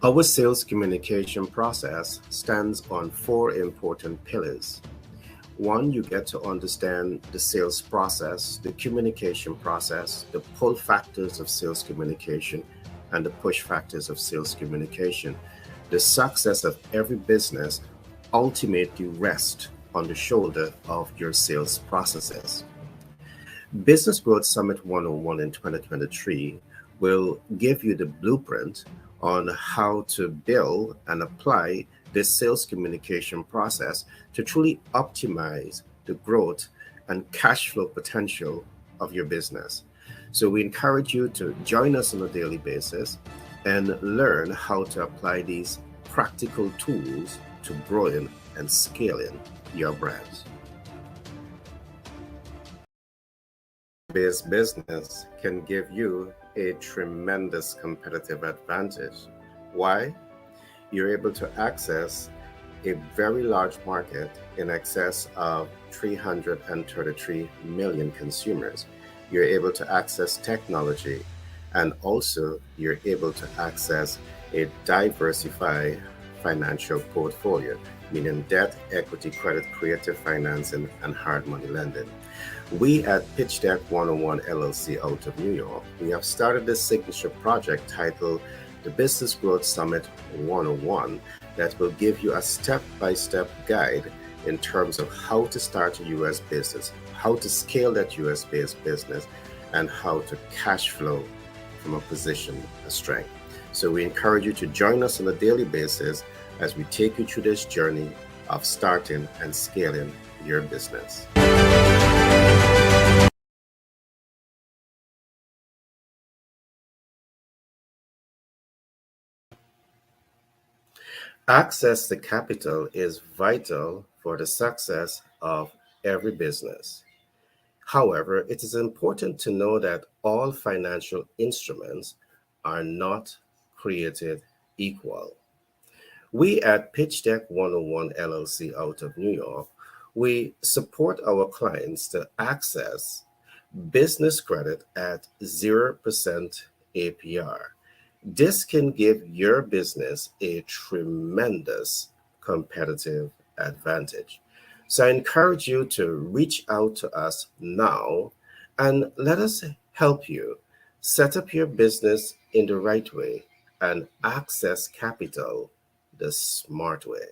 Our sales communication process stands on four important pillars. One, you get to understand the sales process, the communication process, the pull factors of sales communication, and the push factors of sales communication. The success of every business ultimately rests on the shoulder of your sales processes. Business Growth Summit 101 in 2023 will give you the blueprint on how to build and apply this sales communication process to truly optimize the growth and cash flow potential of your business. So, we encourage you to join us on a daily basis and learn how to apply these practical tools to growing and scaling your brands. Based business can give you a tremendous competitive advantage. Why? You're able to access a very large market in excess of 333 million consumers. You're able to access technology, and also you're able to access a diversified financial portfolio, meaning debt, equity, credit, creative financing, and hard money lending. We at Pitch Deck 101 LLC out of New York, we have started this signature project titled the Business Growth Summit 101 that will give you a step-by-step guide in terms of how to start a US business, how to scale that US-based business, and how to cash flow from a position of strength. So we encourage you to join us on a daily basis as we take you through this journey of starting and scaling your business. Access to capital is vital for the success of every business. However, it is important to know that all financial instruments are not created equal. We at Pitch Deck 101 LLC out of New York, we support our clients to access business credit at 0% APR. This can give your business a tremendous competitive advantage. So I encourage you to reach out to us now and let us help you set up your business in the right way and access capital the smart way.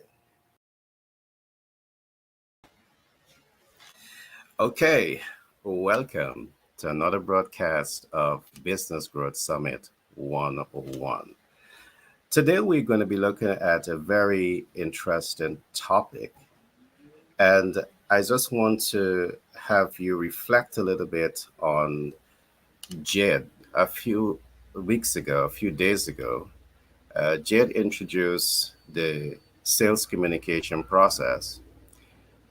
Okay, welcome to another broadcast of Business Growth Summit 101. Today, we're going to be looking at a very interesting topic. And I just want to have you reflect a little bit on Jed. A few weeks ago, a few days ago, Jed introduced the sales communication process.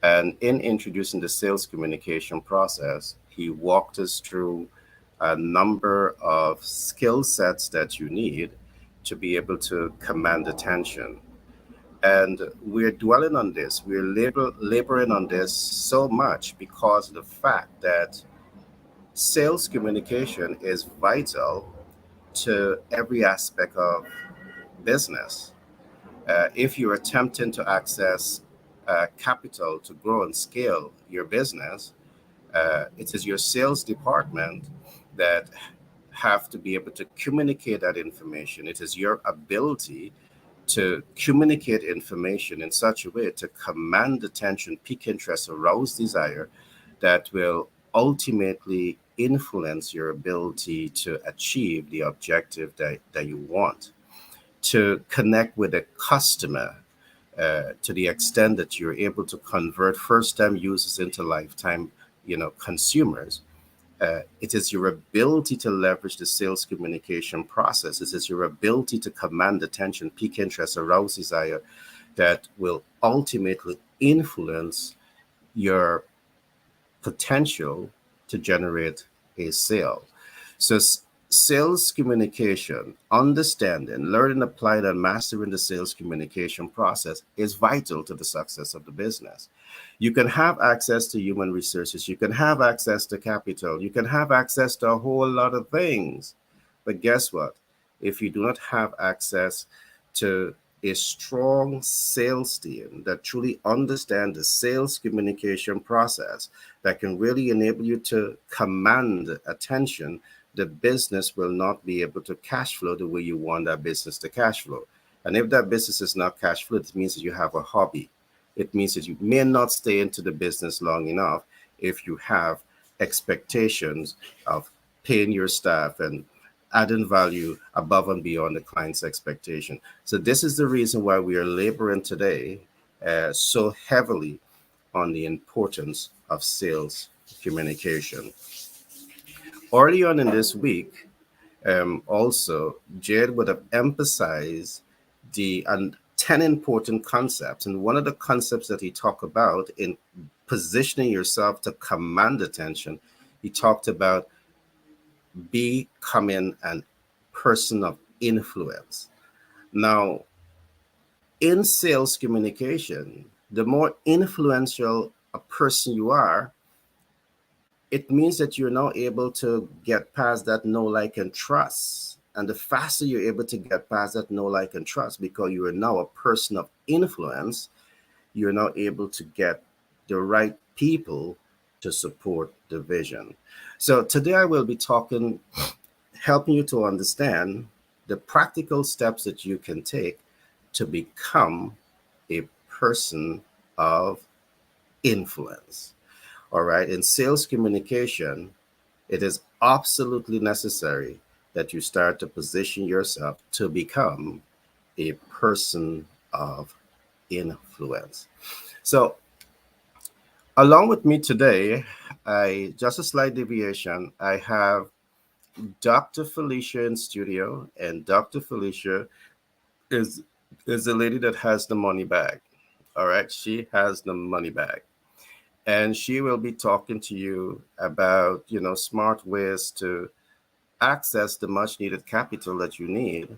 And in introducing the sales communication process, he walked us through a number of skill sets that you need to be able to command attention. And we're dwelling on this, we're laboring on this so much because of the fact that sales communication is vital to every aspect of business. If you're attempting to access capital to grow and scale your business, it is your sales department that have to be able to communicate that information. It is your ability to communicate information in such a way to command attention, pique interest, arouse desire that will ultimately influence your ability to achieve the objective that you want. To connect with a customer to the extent that you're able to convert first-time users into lifetime, consumers. It is your ability to leverage the sales communication process. It is your ability to command attention, pique interest, arouse desire that will ultimately influence your potential to generate a sale. So sales communication, understanding, learning, applying, and mastering the sales communication process is vital to the success of the business. You can have access to human resources, you can have access to capital, you can have access to a whole lot of things. But guess what? If you do not have access to a strong sales team that truly understand the sales communication process that can really enable you to command attention, the business will not be able to cash flow the way you want that business to cash flow. And if that business is not cash flow, it means that you have a hobby. It means that you may not stay into the business long enough if you have expectations of paying your staff and adding value above and beyond the client's expectation. So this is the reason why we are laboring today so heavily on the importance of sales communication. Early on in this week, also, Jed would have emphasized the 10 important concepts. And one of the concepts that he talked about in positioning yourself to command attention, he talked about becoming an person of influence. Now, in sales communication, the more influential a person you are, it means that you're now able to get past that know, like, and trust. And the faster you're able to get past that know, like, and trust, because you are now a person of influence, you're now able to get the right people to support the vision. So today I will be talking, helping you to understand the practical steps that you can take to become a person of influence. All right. In sales communication, it is absolutely necessary that you start to position yourself to become a person of influence. So, along with me today, I just a slight deviation. I have Dr. Felicia in studio, and Dr. Felicia is is the lady that has the money bag. All right, she has the money bag, and she will be talking to you about smart ways to access the much needed capital that you need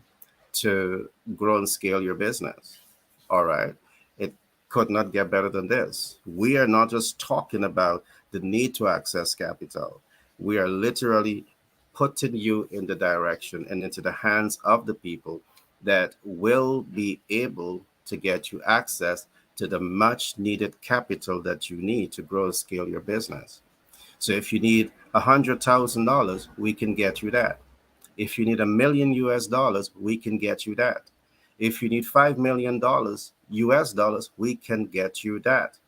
to grow and scale your business. All right. It could not get better than this. We are not just talking about the need to access capital. We are literally putting you in the direction and into the hands of the people that will be able to get you access to the much needed capital that you need to grow and scale your business. So if you need $100,000, we can get you that. If you need $1 million US, we can get you that. If you need $5 million US, we can get you that.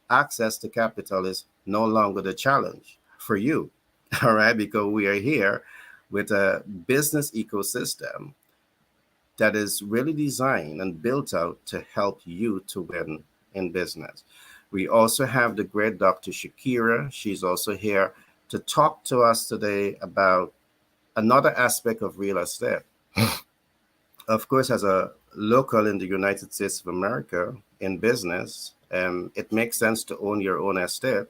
Access to capital is no longer the challenge for you, all right? Because we are here with a business ecosystem that is really designed and built out to help you to win in business. We also have the great Dr. Shakira. She's also here to talk to us today about another aspect of real estate. Of course, as a local in the United States of America in business, it makes sense to own your own estate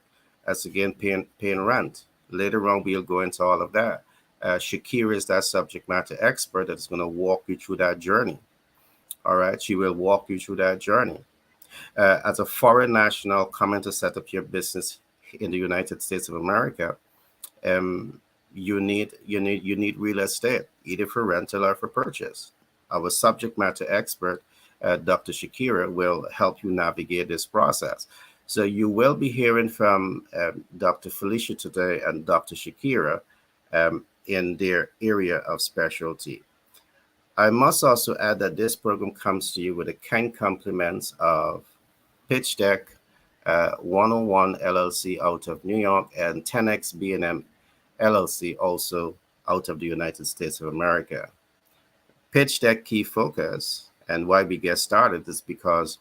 as again paying rent. Later on, we'll go into all of that. Shakira is that subject matter expert that's going to walk you through that journey. All right, she will walk you through that journey. As a foreign national coming to set up your business in the United States of America, um, you need real estate, either for rental or for purchase. Our subject matter expert, Dr. Shakira, will help you navigate this process. So you will be hearing from Dr. Felicia today and Dr. Shakira in their area of specialty. I must also add that this program comes to you with the kind compliments of Pitch Deck 101 LLC out of New York and 10X B&M LLC, also out of the United States of America. Pitch Deck key focus and why we get started is because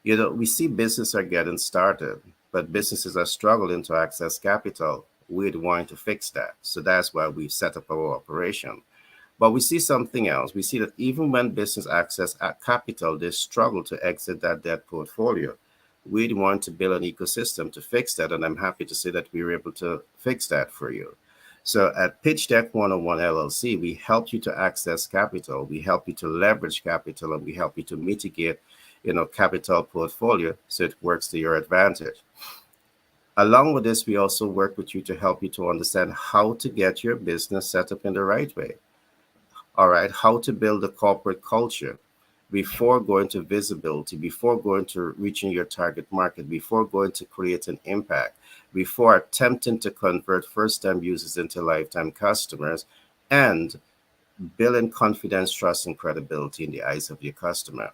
we see businesses are getting started, but businesses are struggling to access capital. We're wanting to fix that, so that's why we set up our operation. But we see something else. We see that even when business access at capital, they struggle to exit that debt portfolio. We want to build an ecosystem to fix that, and I'm happy to say that we were able to fix that for you. So at Pitch Deck 101 LLC, we help you to access capital, we help you to leverage capital, and we help you to mitigate, capital portfolio so it works to your advantage. Along with this, we also work with you to help you to understand how to get your business set up in the right way. All right, how to build a corporate culture, before going to visibility, before going to reaching your target market, before going to create an impact, before attempting to convert first time users into lifetime customers, and building confidence, trust, and credibility in the eyes of your customer.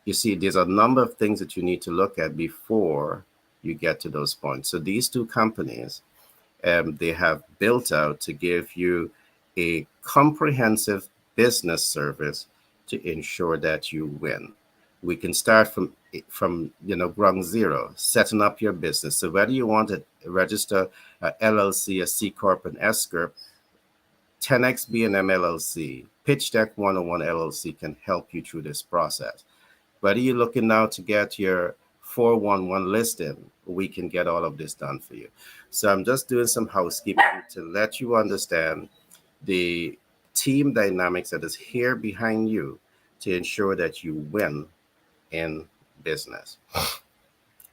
You see, there's a number of things that you need to look at before you get to those points. So these two companies, they have built out to give you a comprehensive business service to ensure that you win. We can start from ground zero, setting up your business. So whether you want to register a LLC, a C corp, an S corp, 10x B&M LLC, Pitch Deck 101 LLC can help you through this process. Whether you're looking now to get your 411 listing, we can get all of this done for you. So I'm just doing some housekeeping to let you understand the team dynamics that is here behind you to ensure that you win in business.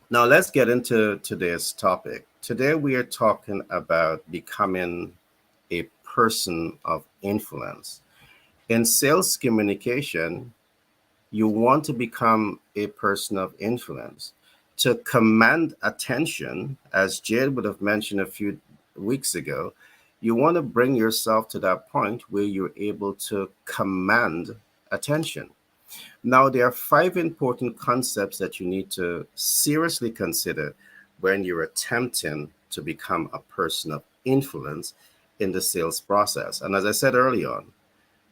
Now let's get into today's topic. Today we are talking about becoming a person of influence. In sales communication, you want to become a person of influence. To command attention, as Jade would have mentioned a few weeks ago, you want to bring yourself to that point where you're able to command attention. Now, there are 5 important concepts that you need to seriously consider when you're attempting to become a person of influence in the sales process. And as I said early on,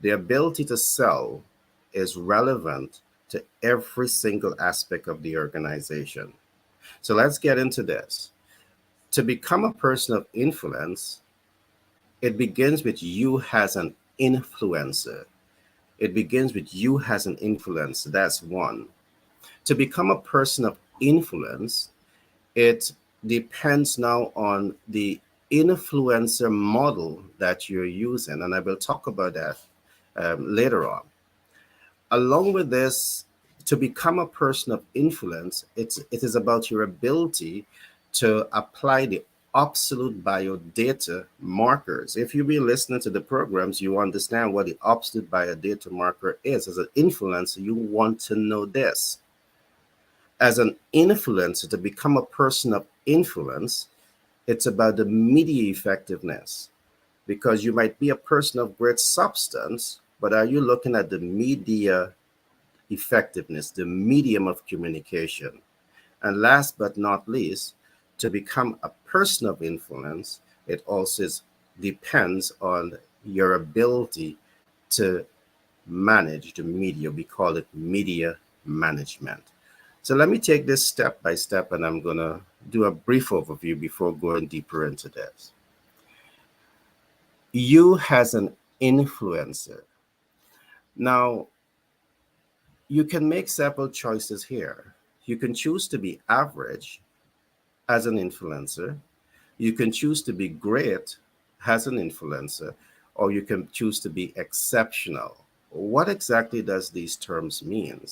the ability to sell is relevant to every single aspect of the organization. So let's get into this. To become a person of influence, it begins with you as an influencer. It begins with you as an influencer. That's one. To become a person of influence, it depends now on the influencer model that you're using. And I will talk about that later on. Along with this, to become a person of influence, it is about your ability to apply the absolute biodata markers. If you've been listening to the programs, you understand what the absolute biodata marker is. As an influencer, you want to know this. As an influencer, to become a person of influence, it's about the media effectiveness, because you might be a person of great substance, but are you looking at the media effectiveness, the medium of communication? And last but not least, to become a person of influence, it also depends on your ability to manage the media. We call it media management. So let me take this step by step, and I'm going to do a brief overview before going deeper into this. You as an influencer. Now, you can make several choices here. You can choose to be average as an influencer. You can choose to be great as an influencer, or you can choose to be exceptional. What exactly does these terms mean?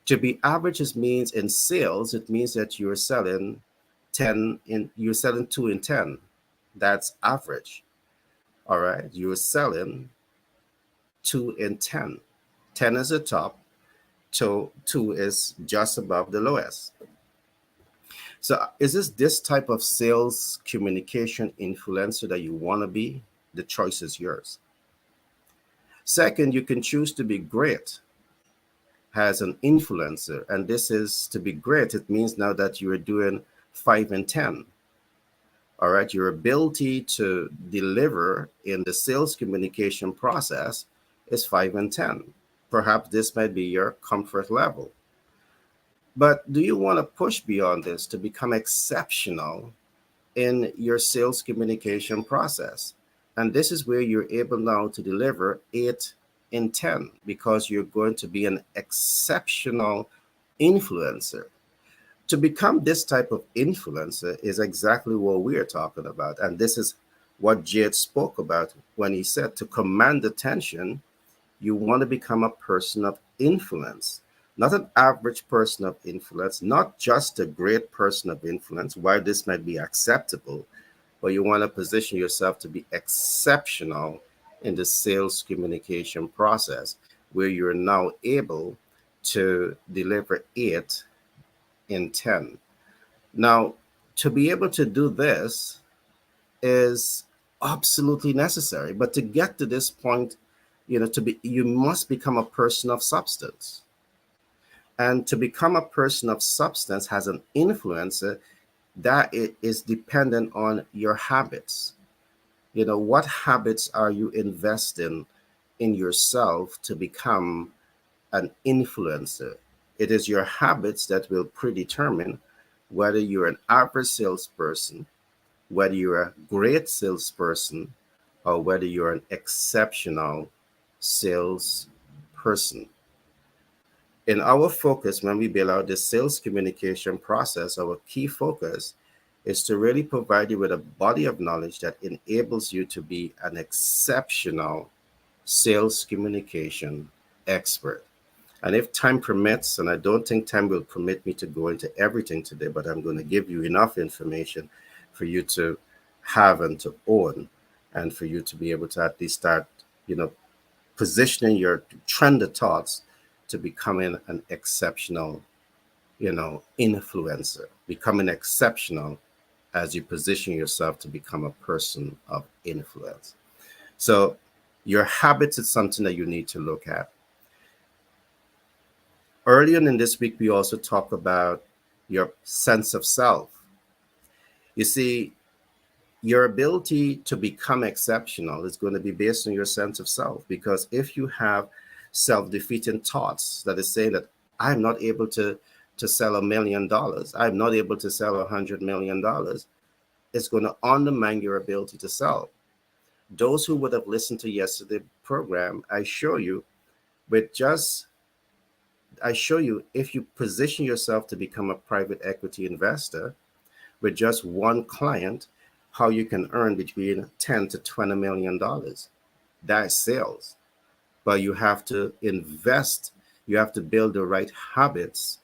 To be average means in sales, it means that you're selling 2 in 10. That's average. All right. You're selling 2 in 10. 10 is the top, 2 is just above the lowest. So is this type of sales communication influencer that you want to be? The choice is yours. Second, you can choose to be great as an influencer. And this is to be great. It means now that you are doing 5 and 10. All right. Your ability to deliver in the sales communication process is 5 and 10. Perhaps this might be your comfort level. But do you want to push beyond this to become exceptional in your sales communication process? And this is where you're able now to deliver 8 in 10, because you're going to be an exceptional influencer. To become this type of influencer is exactly what we are talking about. And this is what Jade spoke about when he said to command attention, you want to become a person of influence. Not an average person of influence, not just a great person of influence, while this might be acceptable, but you want to position yourself to be exceptional in the sales communication process. where you're now able to deliver 8 in 10. Now, to be able to do this is absolutely necessary. But to get to this point, you must become a person of substance. And to become a person of substance has an influence that it is dependent on your habits. What habits are you investing in yourself to become an influencer? It is your habits that will predetermine whether you're an average salesperson, whether you're a great salesperson, or whether you're an exceptional salesperson. In our focus, when we build out the sales communication process, our key focus is to really provide you with a body of knowledge that enables you to be an exceptional sales communication expert. And if time permits, and I don't think time will permit me to go into everything today, but I'm going to give you enough information for you to have and to own, and for you to be able to at least start, positioning your trend of thoughts to becoming an exceptional, influencer, becoming exceptional as you position yourself to become a person of influence. So your habits is something that you need to look at. Earlier in this week, we also talk about your sense of self. You see, your ability to become exceptional is going to be based on your sense of self. Because if you have self-defeating thoughts that is saying that I'm not able to sell $1 million, I'm not able to sell $100 million, it's going to undermine your ability to sell. Those who would have listened to yesterday's program, with just I show you, if you position yourself to become a private equity investor with just one client, how you can earn between 10 to $20 million. That's sales. But you have to invest, you have to build the right habits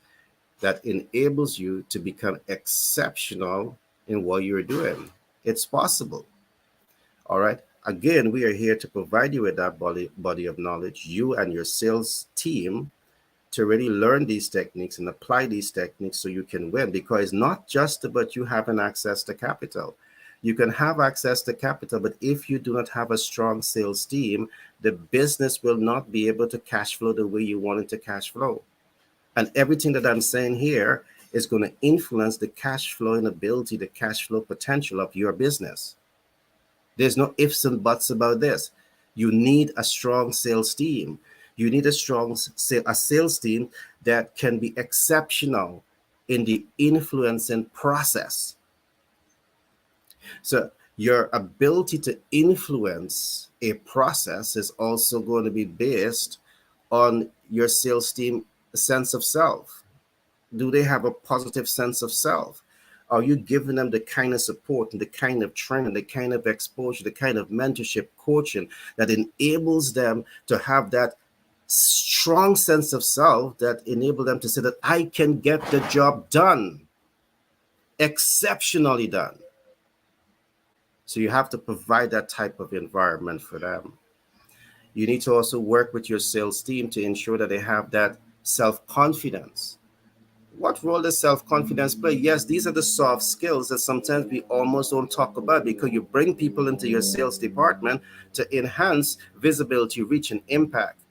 that enables you to become exceptional in what you're doing. It's possible. All right. Again, we are here to provide you with that body of knowledge, you and your sales team, to really learn these techniques and apply these techniques so you can win. Because it's not just about you having access to capital. You can have access to capital, but if you do not have a strong sales team, the business will not be able to cash flow the way you want it to cash flow. And everything that I'm saying here is going to influence the cash flowing ability, the cash flow potential of your business. There's no ifs and buts about this. You need a strong sales team. You need a sales team that can be exceptional in the influencing process. So your ability to influence a process is also going to be based on your sales team sense of self. Do they have a positive sense of self? Are you giving them the kind of support and the kind of training, the kind of exposure, the kind of mentorship, coaching that enables them to have that strong sense of self that enable them to say that I can get the job done, exceptionally done? So you have to provide that type of environment for them. You need to also work with your sales team to ensure that they have that self-confidence. What role does self-confidence play? Yes, these are the soft skills that sometimes we almost don't talk about, because you bring people into your sales department to enhance visibility, reach, and impact,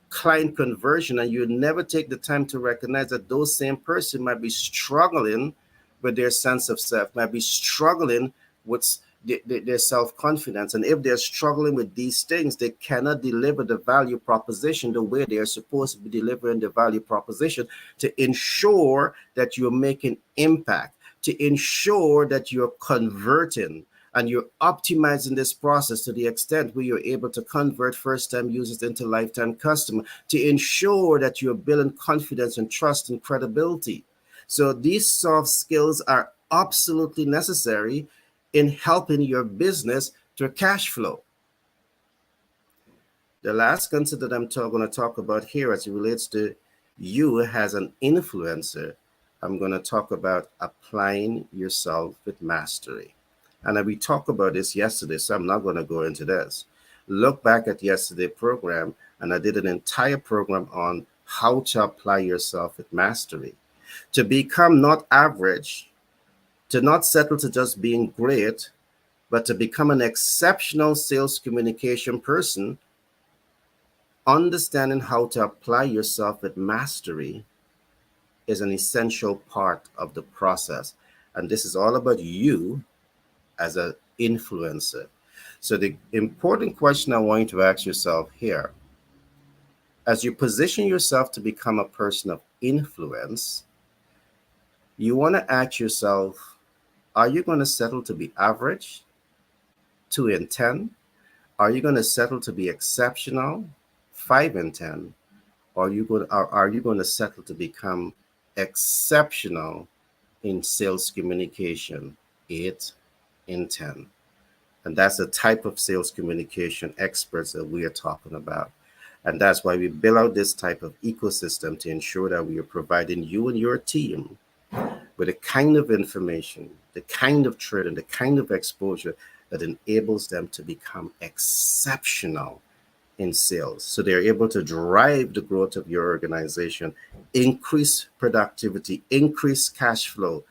client conversion, and you never take the time to recognize that those same person might be struggling with their sense of self, might be struggling with their self-confidence. And if they're struggling with these things, they cannot deliver the value proposition the way they're supposed to be delivering the value proposition, to ensure that you're making impact, to ensure that you're converting and you're optimizing this process to the extent where you're able to convert first-time users into lifetime customer, to ensure that you're building confidence and trust and credibility. So these soft skills are absolutely necessary in helping your business to cash flow. The last concept that I'm going to talk about here as it relates to you as an influencer, I'm going to talk about applying yourself with mastery. And we talked about this yesterday, so I'm not going to go into this. Look back at yesterday program, and I did an entire program on how to apply yourself with mastery. To become not average, to not settle to just being great, but to become an exceptional sales communication person, understanding how to apply yourself with mastery is an essential part of the process. And this is all about you as an influencer. So, the important question I want you to ask yourself here, as you position yourself to become a person of influence, you want to ask yourself, are you going to settle to be average, 2 in 10? Are you going to settle to be exceptional, 5 in 10? Are you going to settle to become exceptional in sales communication, 8 in 10? And that's the type of sales communication experts that we are talking about. And that's why we build out this type of ecosystem to ensure that we are providing you and your team with the kind of information, the kind of training, the kind of exposure that enables them to become exceptional in sales. So they're able to drive the growth of your organization, increase productivity, increase cash flow,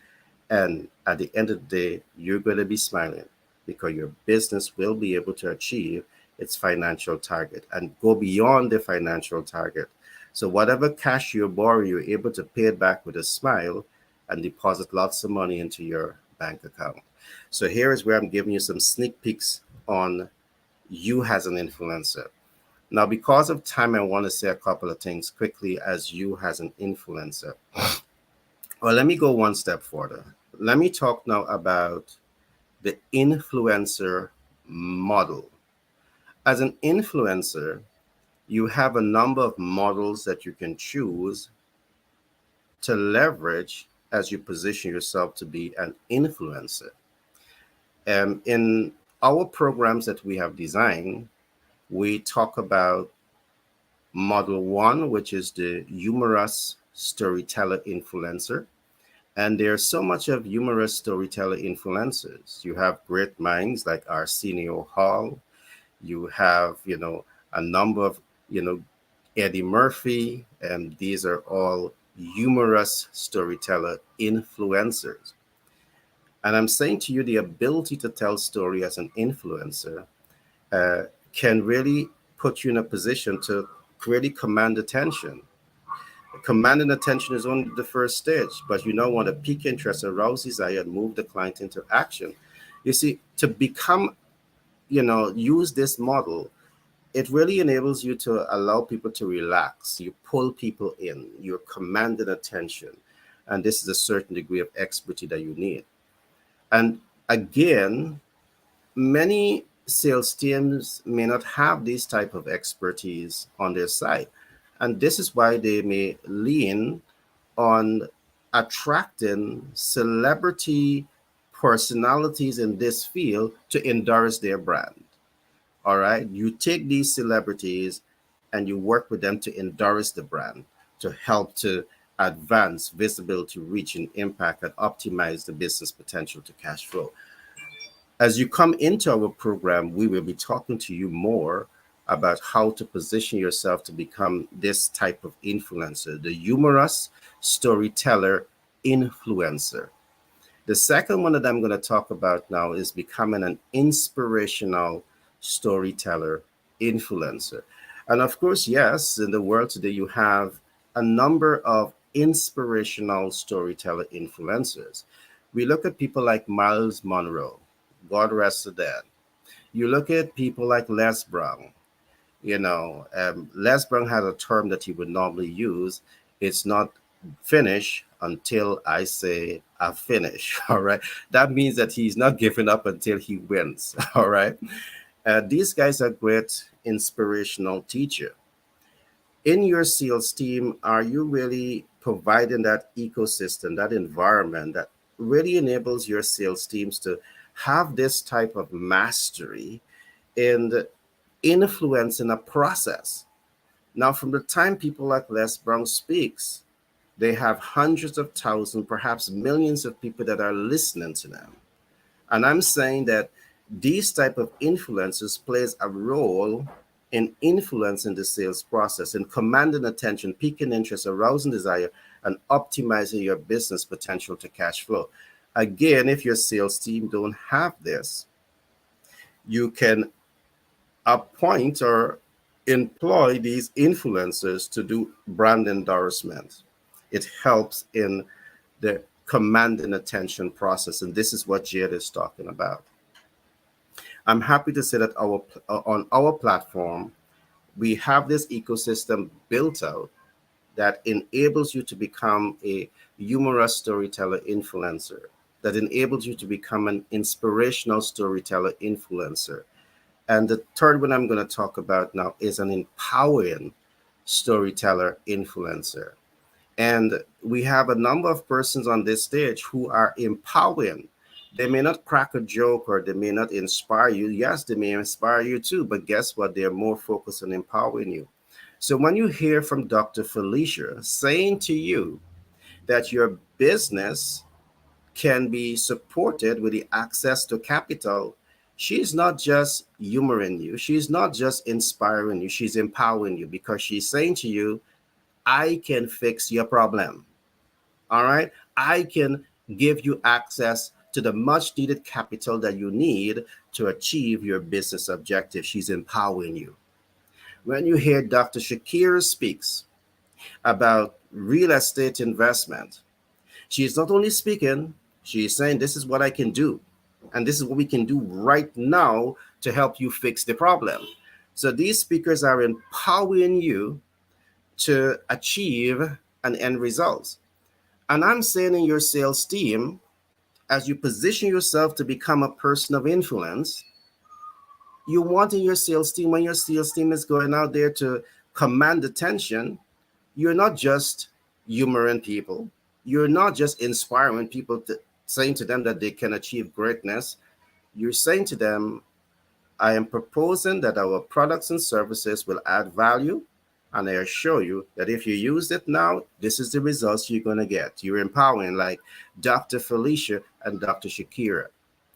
and at the end of the day, you're going to be smiling because your business will be able to achieve its financial target and go beyond the financial target. So, whatever cash you borrow, you're able to pay it back with a smile and deposit lots of money into your bank account. So, here is where I'm giving you some sneak peeks on you as an influencer. Now, because of time, I want to say a couple of things quickly as you as an influencer. Well, let me go one step further. Let me talk now about the influencer model. As an influencer, you have a number of models that you can choose to leverage as you position yourself to be an influencer. In our programs that we have designed, we talk about model one, which is the humorous storyteller influencer. And there's so much of humorous storyteller influencers. You have great minds like Arsenio Hall. You have, a number of, Eddie Murphy, and these are all humorous storyteller influencers. And I'm saying to you, the ability to tell story as an influencer uh, can really put you in a position to really command attention. Commanding attention is only the first stage, but you now want to pique interest, arouse desire, and move the client into action. You see, to become, use this model, it really enables you to allow people to relax. You pull people in, you're commanding attention. And this is a certain degree of expertise that you need. And again, many sales teams may not have this type of expertise on their side. And this is why they may lean on attracting celebrity personalities in this field to endorse their brand. All right. You take these celebrities and you work with them to endorse the brand, to help to advance visibility, reach, and impact, and optimize the business potential to cash flow. As you come into our program, we will be talking to you more about how to position yourself to become this type of influencer, the humorous storyteller influencer. The second one that I'm going to talk about now is becoming an inspirational storyteller influencer. And of course, yes, in the world today, you have a number of inspirational storyteller influencers. We look at people like Miles Monroe, God rest the dead. You look at people like Les Brown. Les Brown had a term that he would normally use. It's not finish until I say I finish. All right. That means that he's not giving up until he wins. All right. These guys are great inspirational teacher. In your sales team, are you really providing that ecosystem, that environment that really enables your sales teams to have this type of mastery in influencing a process? Now, from the time people like Les Brown speaks, they have hundreds of thousands, perhaps millions of people that are listening to them. And I'm saying that These type of influencers plays a role in influencing the sales process, in commanding attention, piquing interest, arousing desire, and optimizing your business potential to cash flow. Again, if your sales team don't have this, you can appoint or employ these influencers to do brand endorsement. It helps in the command and attention process, and this is what Jade is talking about. I'm happy to say that on our platform, we have this ecosystem built out that enables you to become a humorous storyteller influencer, that enables you to become an inspirational storyteller influencer. And the third one I'm going to talk about now is an empowering storyteller influencer. And we have a number of persons on this stage who are empowering. They may not crack a joke or they may not inspire you. Yes, they may inspire you too, but guess what? They're more focused on empowering you. So when you hear from Dr. Felicia saying to you that your business can be supported with the access to capital, she's not just humoring you, she's not just inspiring you, she's empowering you because she's saying to you, I can fix your problem. All right. I can give you access to the much needed capital that you need to achieve your business objective. She's empowering you. When you hear Dr. Shakir speaks about real estate investment, she is not only speaking, she is saying, this is what I can do. And this is what we can do right now to help you fix the problem. So these speakers are empowering you to achieve an end result. And I'm saying in your sales team, as you position yourself to become a person of influence, you want in your sales team, when your sales team is going out there to command attention, you're not just humoring people. You're not just inspiring people to saying to them that they can achieve greatness. You're saying to them, I am proposing that our products and services will add value. And I assure you that if you use it now, this is the results you're going to get. You're empowering, like Dr. Felicia and Dr. Shakira.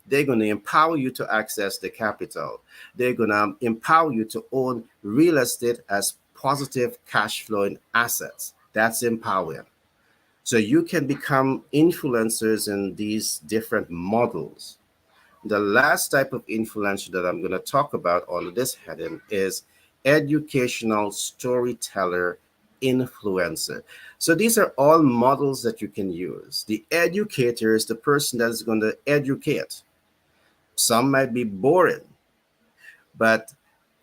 They're going to empower you to access the capital. They're going to empower you to own real estate as positive cash flowing assets. That's empowering. So you can become influencers in these different models. The last type of influencer that I'm going to talk about under this heading is educational storyteller influencer. So these are all models that you can use. The educator is the person that is going to educate. Some might be boring, but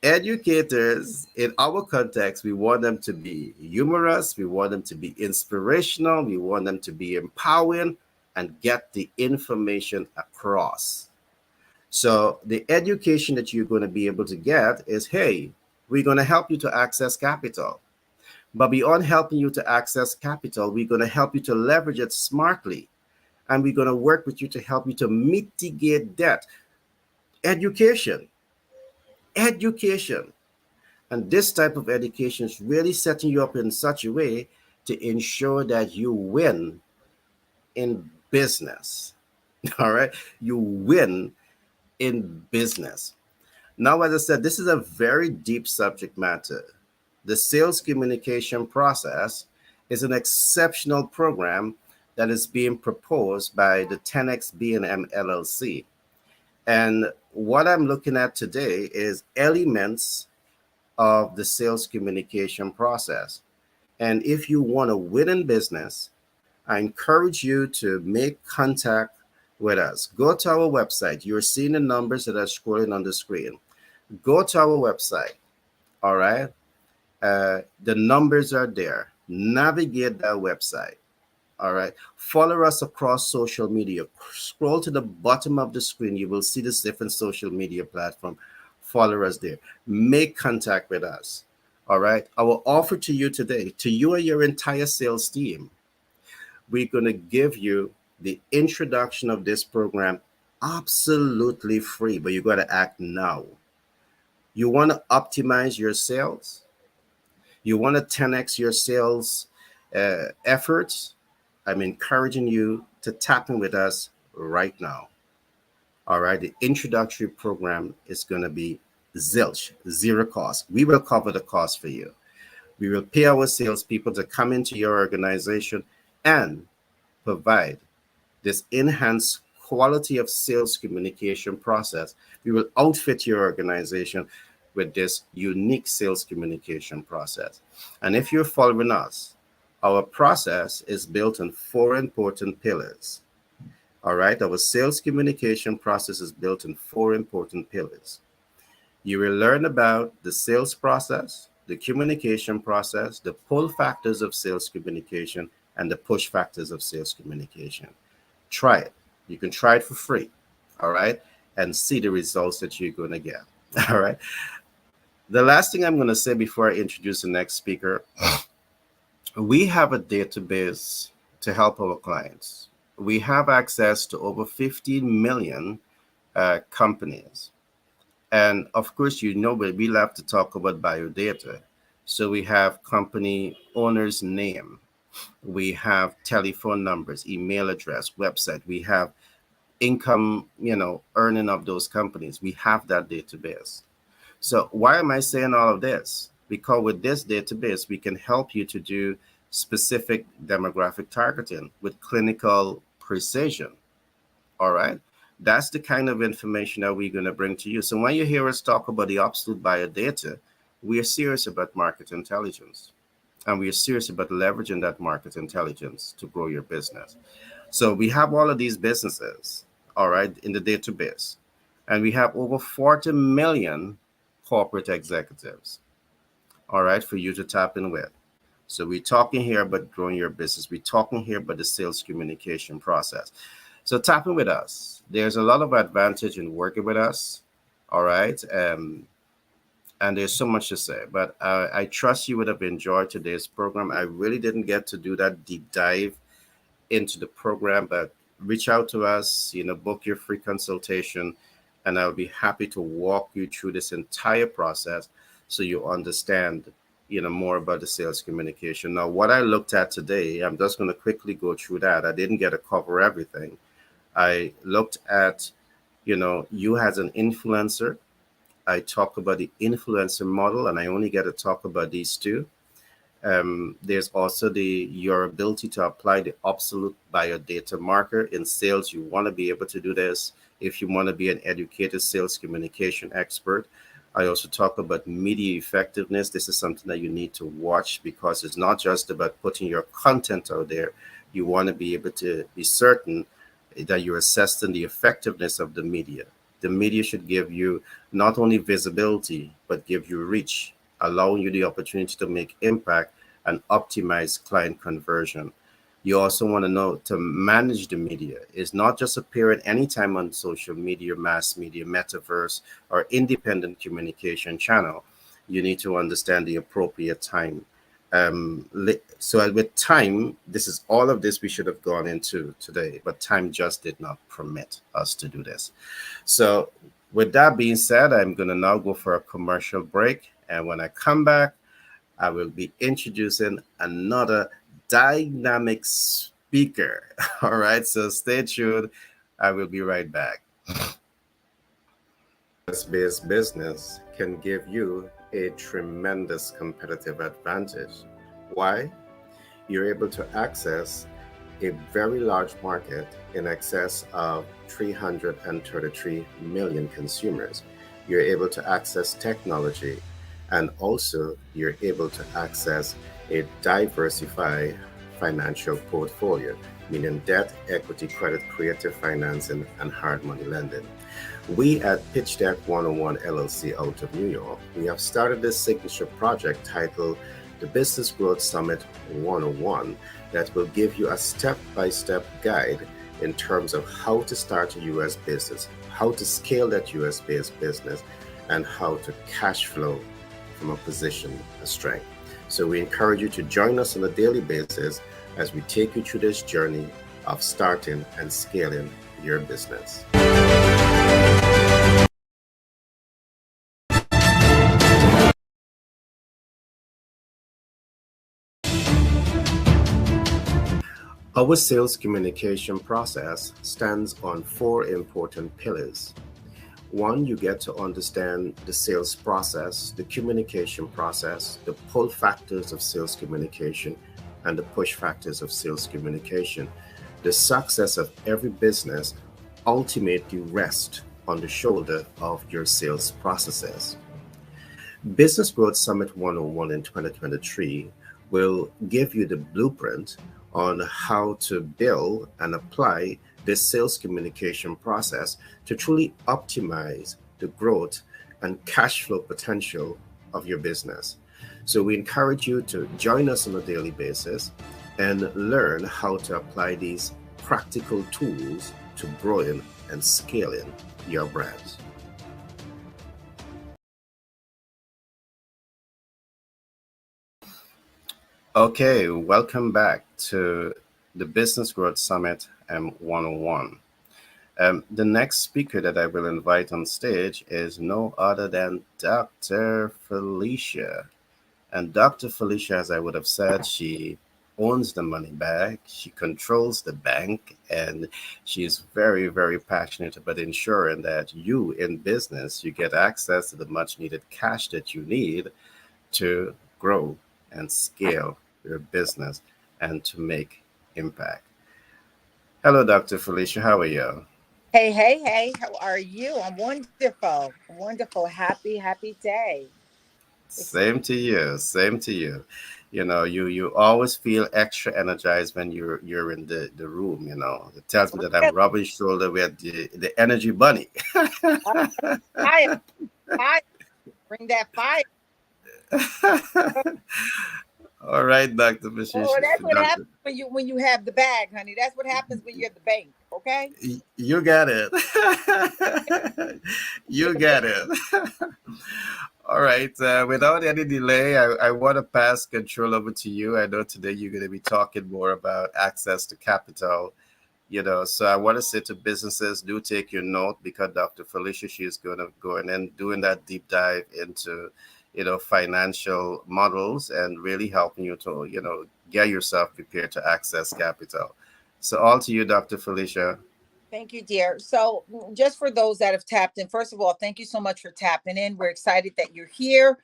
educators in our context, we want them to be humorous, we want them to be inspirational, we want them to be empowering and get the information across. So the education that you're going to be able to get is, hey, we're going to help you to access capital. But beyond helping you to access capital, we're going to help you to leverage it smartly. And we're going to work with you to help you to mitigate debt. Education. Education. And this type of education is really setting you up in such a way to ensure that you win in business. All right. You win in business. Now, as I said, this is a very deep subject matter. The sales communication process is an exceptional program that is being proposed by the 10X B&M LLC. And what I'm looking at today is elements of the sales communication process. And if you want to win in business, I encourage you to make contact with us. Go to our website. You're seeing the numbers that are scrolling on the screen. Go to our website. All right. The numbers are there. Navigate that website. All right. Follow us across social media. Scroll to the bottom of the screen. You will see this different social media platform. Follow us there. Make contact with us. All right. Our offer to you today, to you and your entire sales team, we're going to give you the introduction of this program absolutely free, but you got to act now. You want to optimize your sales? You want to 10x your sales efforts? I'm encouraging you to tap in with us right now. All right. The introductory program is going to be zilch, zero cost. We will cover the cost for you. We will pay our salespeople to come into your organization and provide this enhanced quality of sales communication process. We will outfit your organization with this unique sales communication process. And if you're following us, our process is built on four important pillars. All right, our sales communication process is built on four important pillars. You will learn about the sales process, the communication process, the pull factors of sales communication, and the push factors of sales communication. Try it. You can try it for free. All right. And see the results that you're going to get. All right. The last thing I'm going to say before I introduce the next speaker, we have a database to help our clients. We have access to over 15 million companies. And of course, but we love to talk about biodata. So we have company owner's name, we have telephone numbers, email address, website, we have income, earning of those companies. We have that database. So why am I saying all of this? Because with this database, we can help you to do specific demographic targeting with clinical precision. All right. That's the kind of information that we're going to bring to you. So when you hear us talk about the absolute biodata, we are serious about market intelligence. And we are serious about leveraging that market intelligence to grow your business. So we have all of these businesses, all right, in the database. And we have over 40 million corporate executives, all right, for you to tap in with. So we're talking here about growing your business. We're talking here about the sales communication process. So tap in with us. There's a lot of advantage in working with us, all right? And there's so much to say, but I trust you would have enjoyed today's program. I really didn't get to do that deep dive into the program, but reach out to us, book your free consultation, and I'll be happy to walk you through this entire process so you understand, more about the sales communication. Now, what I looked at today, I'm just going to quickly go through that. I didn't get to cover everything. I looked at, you as an influencer. I talk about the influencer model, and I only get to talk about these two. There's also your ability to apply the absolute biodata marker in sales. You want to be able to do this if you want to be an educated sales communication expert. I also talk about media effectiveness. This is something that you need to watch because it's not just about putting your content out there. You want to be able to be certain that you're assessing the effectiveness of the media. The media should give you not only visibility, but give you reach, allowing you the opportunity to make impact and optimize client conversion. You also want to know to manage the media is not just appearing anytime on social media, mass media, metaverse, or independent communication channel. You need to understand the appropriate time. So with time, this is all of this we should have gone into today, but time just did not permit us to do this. So with that being said, I'm going to now go for a commercial break. And when I come back, I will be introducing another dynamic speaker. All right, so stay tuned. I will be right back. US-based business can give you a tremendous competitive advantage. Why? You're able to access a very large market in excess of 333 million consumers. You're able to access technology, and also you're able to access a diversified financial portfolio, meaning debt, equity, credit, creative financing, and hard money lending. We at Pitch Deck 101 LLC out of New York, we have started this signature project titled the Business Growth Summit 101 that will give you a step-by-step guide in terms of how to start a U.S. business, how to scale that U.S.-based business, and how to cash flow from a position of strength. So we encourage you to join us on a daily basis as we take you through this journey of starting and scaling your business. Our sales communication process stands on four important pillars. One, you get to understand the sales process, the communication process, the pull factors of sales communication, and the push factors of sales communication. The success of every business ultimately rests on the shoulder of your sales processes. Business Growth Summit 101 in 2023 will give you the blueprint on how to build and apply this sales communication process to truly optimize the growth and cash flow potential of your business. So, we encourage you to join us on a daily basis and learn how to apply these practical tools to growing and scaling your brands. Okay, welcome back to the Business Growth Summit M101. The next speaker that I will invite on stage is no other than Dr. Felicia. And Dr. Felicia, as I would have said, she owns the money bag, she controls the bank, and she's very, very passionate about ensuring that you in business, you get access to the much needed cash that you need to grow and scale your business and to make impact. Hello, Dr. Felicia. How are you? Hey, hey, hey, how are you? I'm wonderful. Wonderful. Happy day. Same to you. Same to you. You always feel extra energized when you're in the room. It tells me that I'm Really? rubbing shoulder with the energy bunny. Uh, Fire, fire. Bring that fire. All right, Dr. Felicia. Oh, that's what Doctor, happens when you have the bag, honey. That's what happens when you're at the bank. Okay? you got it. You You're the got it. All right. Without any delay, I want to pass control over to you. I know today you're going to be talking more about access to capital. So I want to say to businesses, do take your note because Dr. Felicia, she is going to go in and doing that deep dive into, financial models and really helping you to, get yourself prepared to access capital. So all to you, Dr. Felicia. Thank you, dear. So, just for those that have tapped in, first of all, thank you so much for tapping in. We're excited that you're here.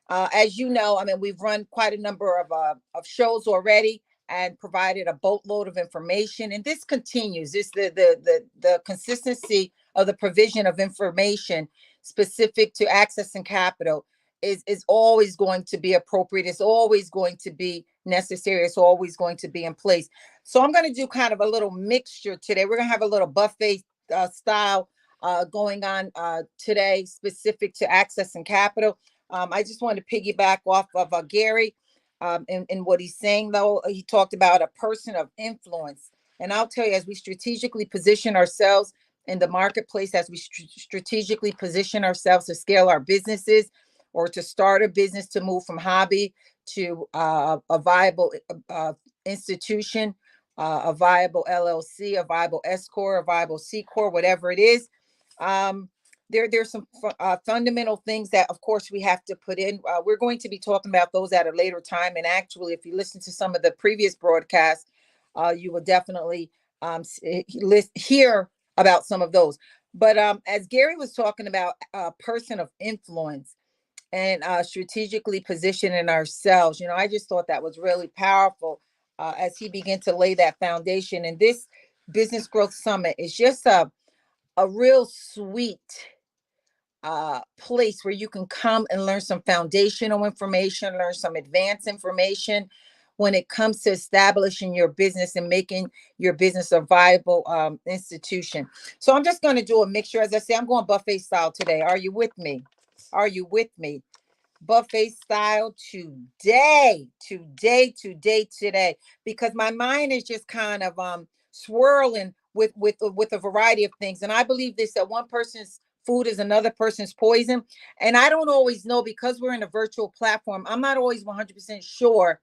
As you know, I mean, we've run quite a number of shows already and provided a boatload of information, and this continues. This the consistency of the provision of information specific to access and capital is always going to be appropriate. It's always going to be necessary. It's always going to be in place. So I'm going to do kind of a little mixture today. We're going to have a little buffet style going on today, specific to access and capital. I just want to piggyback off of Gary in what he's saying, though. He talked about a person of influence. And I'll tell you, as we strategically position ourselves in the marketplace, as we strategically position ourselves to scale our businesses or to start a business, to move from hobby to a viable institution, a viable LLC, a viable S Corp, a viable C Corp, whatever it is. Um, there's some fundamental things that of course we have to put in. We're going to be talking about those at a later time, and actually if you listen to some of the previous broadcasts, you will definitely hear about some of those. But as Gary was talking about a person of influence and strategically positioning ourselves, I just thought that was really powerful as he began to lay that foundation. And this business growth summit is just a real sweet place where you can come and learn some foundational information, learn some advanced information when it comes to establishing your business and making your business a viable institution. So I'm just going to do a mixture. As I say, I'm going buffet style today. Are you with me? Are you with me? Buffet style today, because my mind is just kind of swirling with a variety of things. And I believe this, that one person's food is another person's poison. And I don't always know, because we're in a virtual platform, I'm not always 100% sure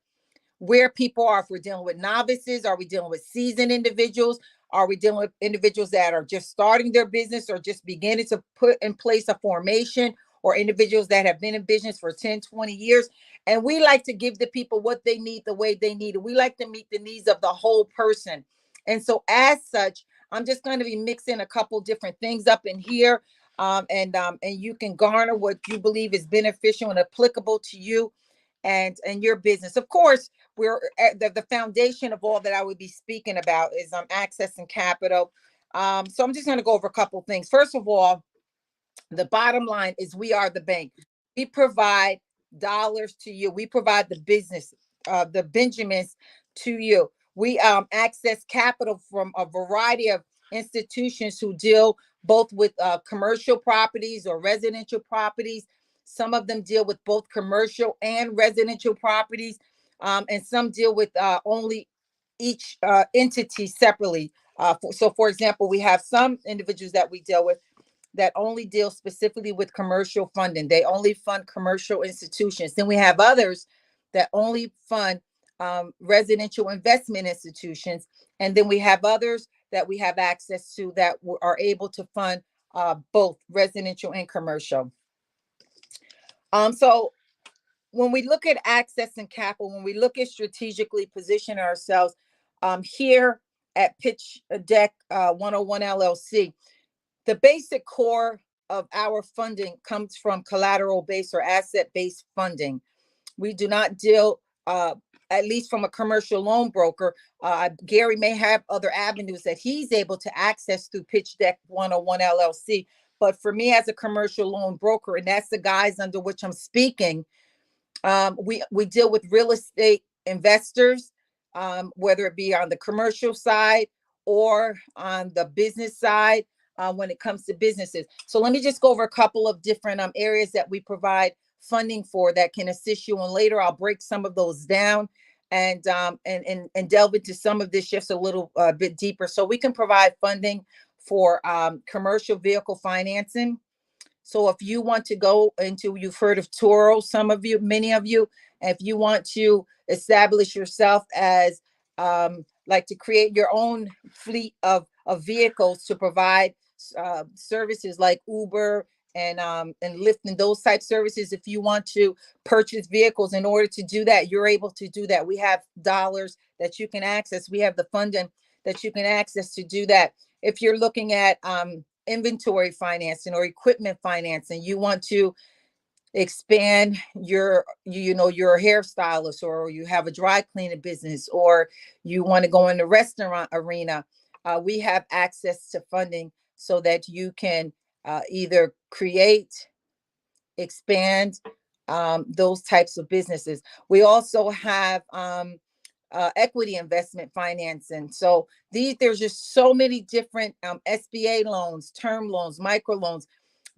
where people are. If we're dealing with novices, are we dealing with seasoned individuals? Are we dealing with individuals that are just starting their business or just beginning to put in place a formation? or individuals that have been in business for 10, 20 years. And we like to give the people what they need the way they need it. We like to meet the needs of the whole person. And so as such, I'm just going to be mixing a couple different things up in here. And you can garner what you believe is beneficial and applicable to you and your business. Of course, we're at the foundation of all that I would be speaking about is access and capital. So I'm just going to go over a couple things. First of all, the bottom line is we are the bank. We provide dollars to you. We provide the business, the Benjamins to you. We access capital from a variety of institutions who deal both with commercial properties or residential properties. Some of them deal with both commercial and residential properties, and some deal with only each entity separately. So, for example, we have some individuals that we deal with that only deal specifically with commercial funding. They only fund commercial institutions. Then we have others that only fund residential investment institutions. And then we have others that we have access to that are able to fund both residential and commercial. So when we look at access and capital, when we look at strategically position ourselves here at Pitch Deck 101 LLC, the basic core of our funding comes from collateral-based or asset-based funding. We do not deal, at least from a commercial loan broker. Gary may have other avenues that he's able to access through Pitch Deck 101 LLC. But for me as a commercial loan broker, and that's the guise under which I'm speaking, we deal with real estate investors, whether it be on the commercial side or on the business side when it comes to businesses. So let me just go over a couple of different areas that we provide funding for that can assist you. And later I'll break some of those down and delve into some of this just a little bit deeper. So we can provide funding for commercial vehicle financing. So if you want to go into, you've heard of Turo, some of you, many of you, if you want to establish yourself as like to create your own fleet of vehicles to provide services like Uber and Lyft and those type services. If you want to purchase vehicles, in order to do that, you're able to do that. We have dollars that you can access. We have the funding that you can access to do that. If you're looking at inventory financing or equipment financing, you want to expand your hairstylist, or you have a dry cleaning business, or you want to go in the restaurant arena, we have access to funding so that you can either create, expand those types of businesses. We also have equity investment financing. So there's just so many different SBA loans, term loans, micro loans.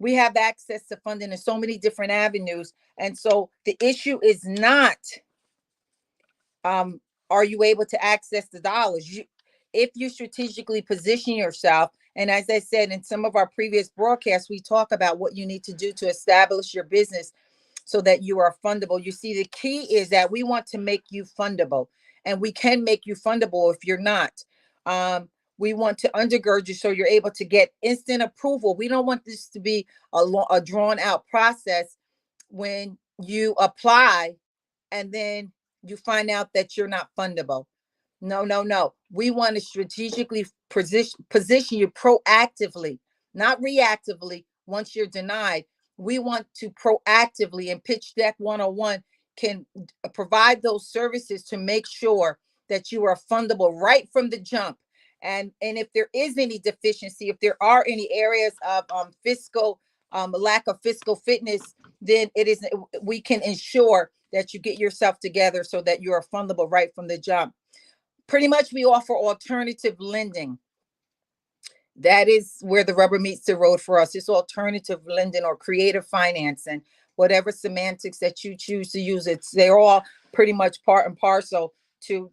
We have access to funding in so many different avenues. And so the issue is not, are you able to access the dollars? If you strategically position yourself, and as I said in some of our previous broadcasts, we talk about what you need to do to establish your business so that you are fundable. You see, the key is that we want to make you fundable, and we can make you fundable if you're not. We want to undergird you so you're able to get instant approval. We don't want this to be a drawn out process when you apply and then you find out that you're not fundable. No, no, no. We want to strategically position you proactively, not reactively. Once you're denied, we want to proactively, and Pitch Deck 101 can provide those services to make sure that you are fundable right from the jump. And if there is any deficiency, if there are any areas of fiscal lack of fiscal fitness, then we can ensure that you get yourself together so that you are fundable right from the jump. Pretty much we offer alternative lending. That is where the rubber meets the road for us. It's alternative lending or creative financing, whatever semantics that you choose to use. They're all pretty much part and parcel to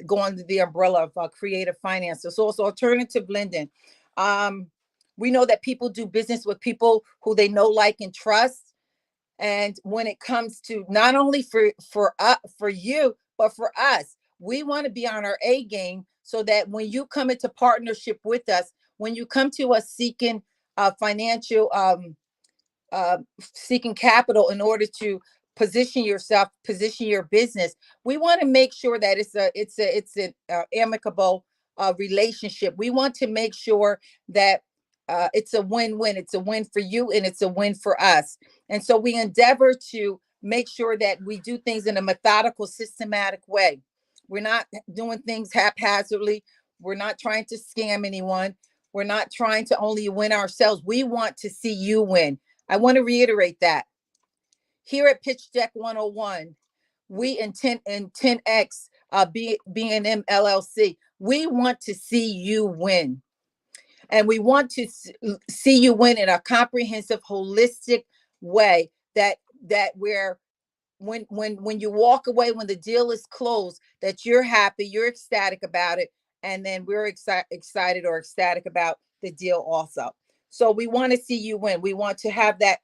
go under the umbrella of creative finance. So it's alternative lending. We know that people do business with people who they know, like, and trust. And when it comes to not only for you, but for us, we want to be on our A game so that when you come into partnership with us, when you come to us seeking financial seeking capital in order to position yourself, position your business. We want to make sure that it's an amicable relationship. We want to make sure that it's a win-win. It's a win for you and it's a win for us. And so we endeavor to make sure that we do things in a methodical, systematic way. We're not doing things haphazardly. We're not trying to scam anyone. We're not trying to only win ourselves. We want to see you win. I want to reiterate that. Here at Pitch Deck 101, we in 10X B&M LLC, we want to see you win. And we want to see you win in a comprehensive, holistic way that where when you walk away, when the deal is closed, that you're happy, you're ecstatic about it, and then we're excited or ecstatic about the deal also. So we want to see you win. We want to have that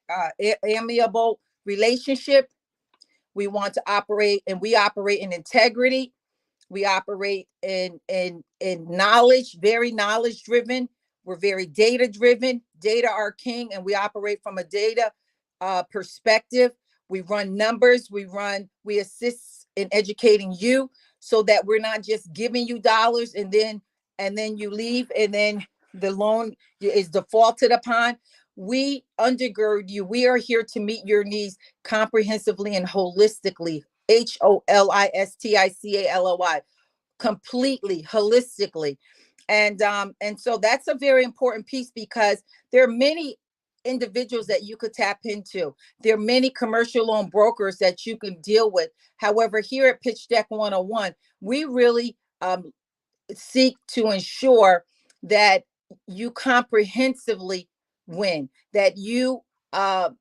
amiable relationship. We want to operate, and we operate in integrity. We operate in knowledge, very knowledge driven. We're very data driven. Data are king, and we operate from a data perspective. We run numbers. We assist in educating you so that we're not just giving you dollars and then you leave and then the loan is defaulted upon. We undergird you. We are here to meet your needs comprehensively and holistically. HOLISTICALOI, completely, holistically. And so that's a very important piece because there are many individuals that you could tap into. There are many commercial loan brokers that you can deal with. However, here at Pitch Deck 101, we really seek to ensure that you comprehensively win, that you that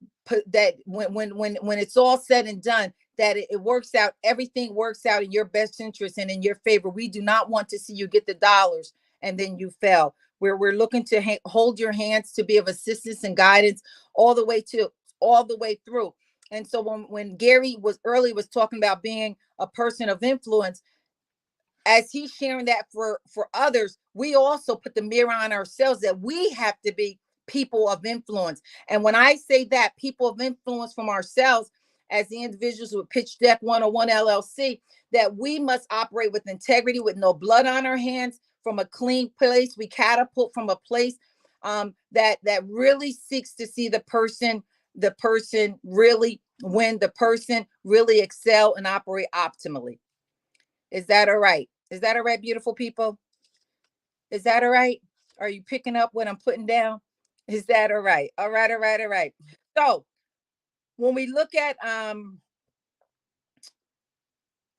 when it's all said and done, that it works out, everything works out in your best interest and in your favor. We do not want to see you get the dollars and then you fail. We're looking to hold your hands, to be of assistance and guidance all the way through. And so when Gary was talking about being a person of influence, as he's sharing that for others, we also put the mirror on ourselves that we have to be people of influence. And when I say that, people of influence from ourselves as the individuals with Pitch Deck 101 LLC, that we must operate with integrity, with no blood on our hands, from a clean place. We catapult from a place that really seeks to see the person really win, the person really excel and operate optimally. Is that all right? Is that all right, beautiful people? Is that all right? Are you picking up what I'm putting down? Is that all right? All right, all right, all right. So when we look at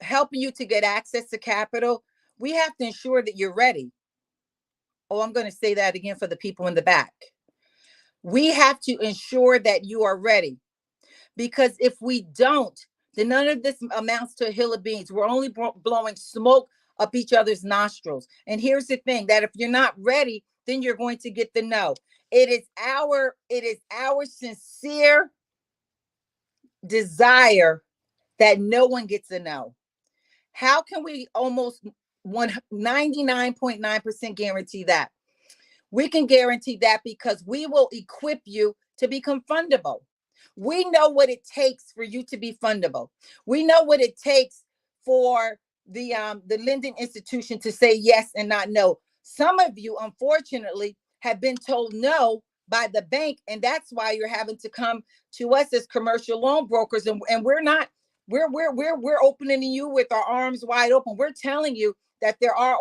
helping you to get access to capital, we have to ensure that you're ready. Oh, I'm going to say that again for the people in the back. We have to ensure that you are ready, because if we don't, then none of this amounts to a hill of beans. We're only blowing smoke up each other's nostrils. And here's the thing, that if you're not ready, then you're going to get the no. It is our sincere desire that no one gets a no. How can we almost 99.9% guarantee that? We can guarantee that because we will equip you to become fundable. We know what it takes for you to be fundable. We know what it takes for the lending institution to say yes and not no. Some of you, unfortunately, have been told no by the bank, and that's why you're having to come to us as commercial loan brokers. And we're not. We're opening you with our arms wide open. We're telling you that there are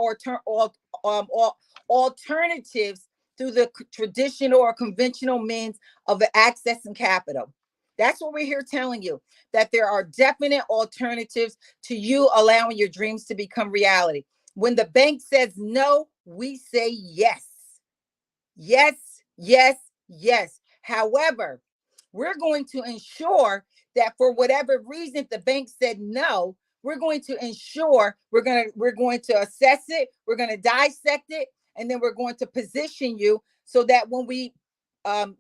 alternatives through the traditional or conventional means of accessing capital. That's what we're here telling you, that there are definite alternatives to you allowing your dreams to become reality. When the bank says no, we say yes. Yes, yes, yes. However, we're going to ensure that for whatever reason the bank said no, we're going to ensure we're going to assess it, we're going to dissect it, and then we're going to position you so that when we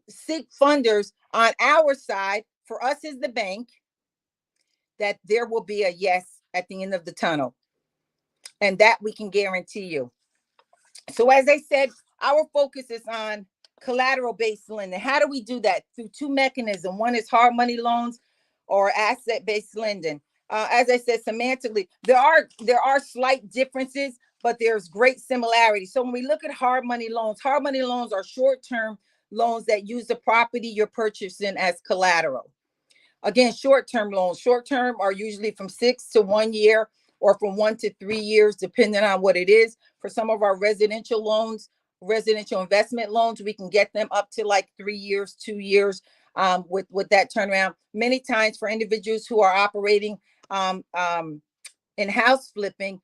seek funders on our side, for us as the bank, that there will be a yes at the end of the tunnel, and that we can guarantee you. So as I said, our focus is on collateral-based lending. How do we do that? Through two mechanisms. One is hard money loans or asset-based lending. As I said, semantically, there are slight differences, but there's great similarity. So when we look at hard money loans are short-term loans that use the property you're purchasing as collateral. Again, short-term loans. Short-term are usually from 6 to 1 year or from 1 to 3 years, depending on what it is. For some of our residential loans, residential investment loans, we can get them up to like 3 years, 2 years, with that turnaround. Many times for individuals who are operating um, um, in house flipping,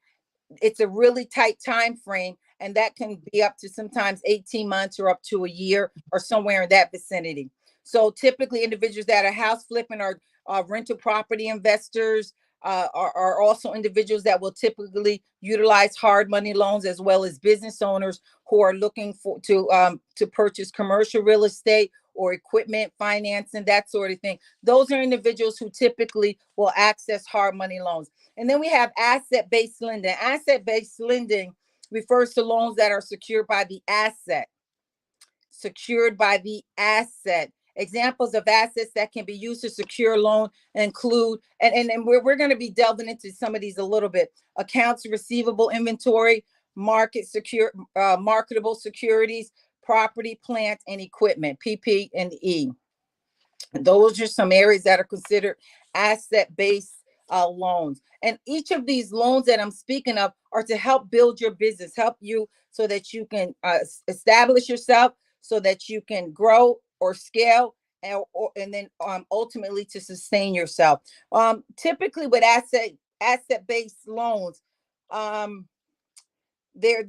it's a really tight time frame, and that can be up to sometimes 18 months or up to a year or somewhere in that vicinity. So typically individuals that are house flipping or rental property investors, are also individuals that will typically utilize hard money loans, as well as business owners who are looking to purchase commercial real estate or equipment financing, that sort of thing. Those are individuals who typically will access hard money loans. And then we have asset-based lending. Asset-based lending refers to loans that are secured by the asset. Examples of assets that can be used to secure a loan include, and we're going to be delving into some of these a little bit: accounts receivable, inventory, marketable securities, property, plant, and equipment, PP&E. Those are some areas that are considered asset-based loans. And each of these loans that I'm speaking of are to help build your business, help you so that you can establish yourself, so that you can grow or scale, and then ultimately to sustain yourself. Typically with asset-based loans, um, they're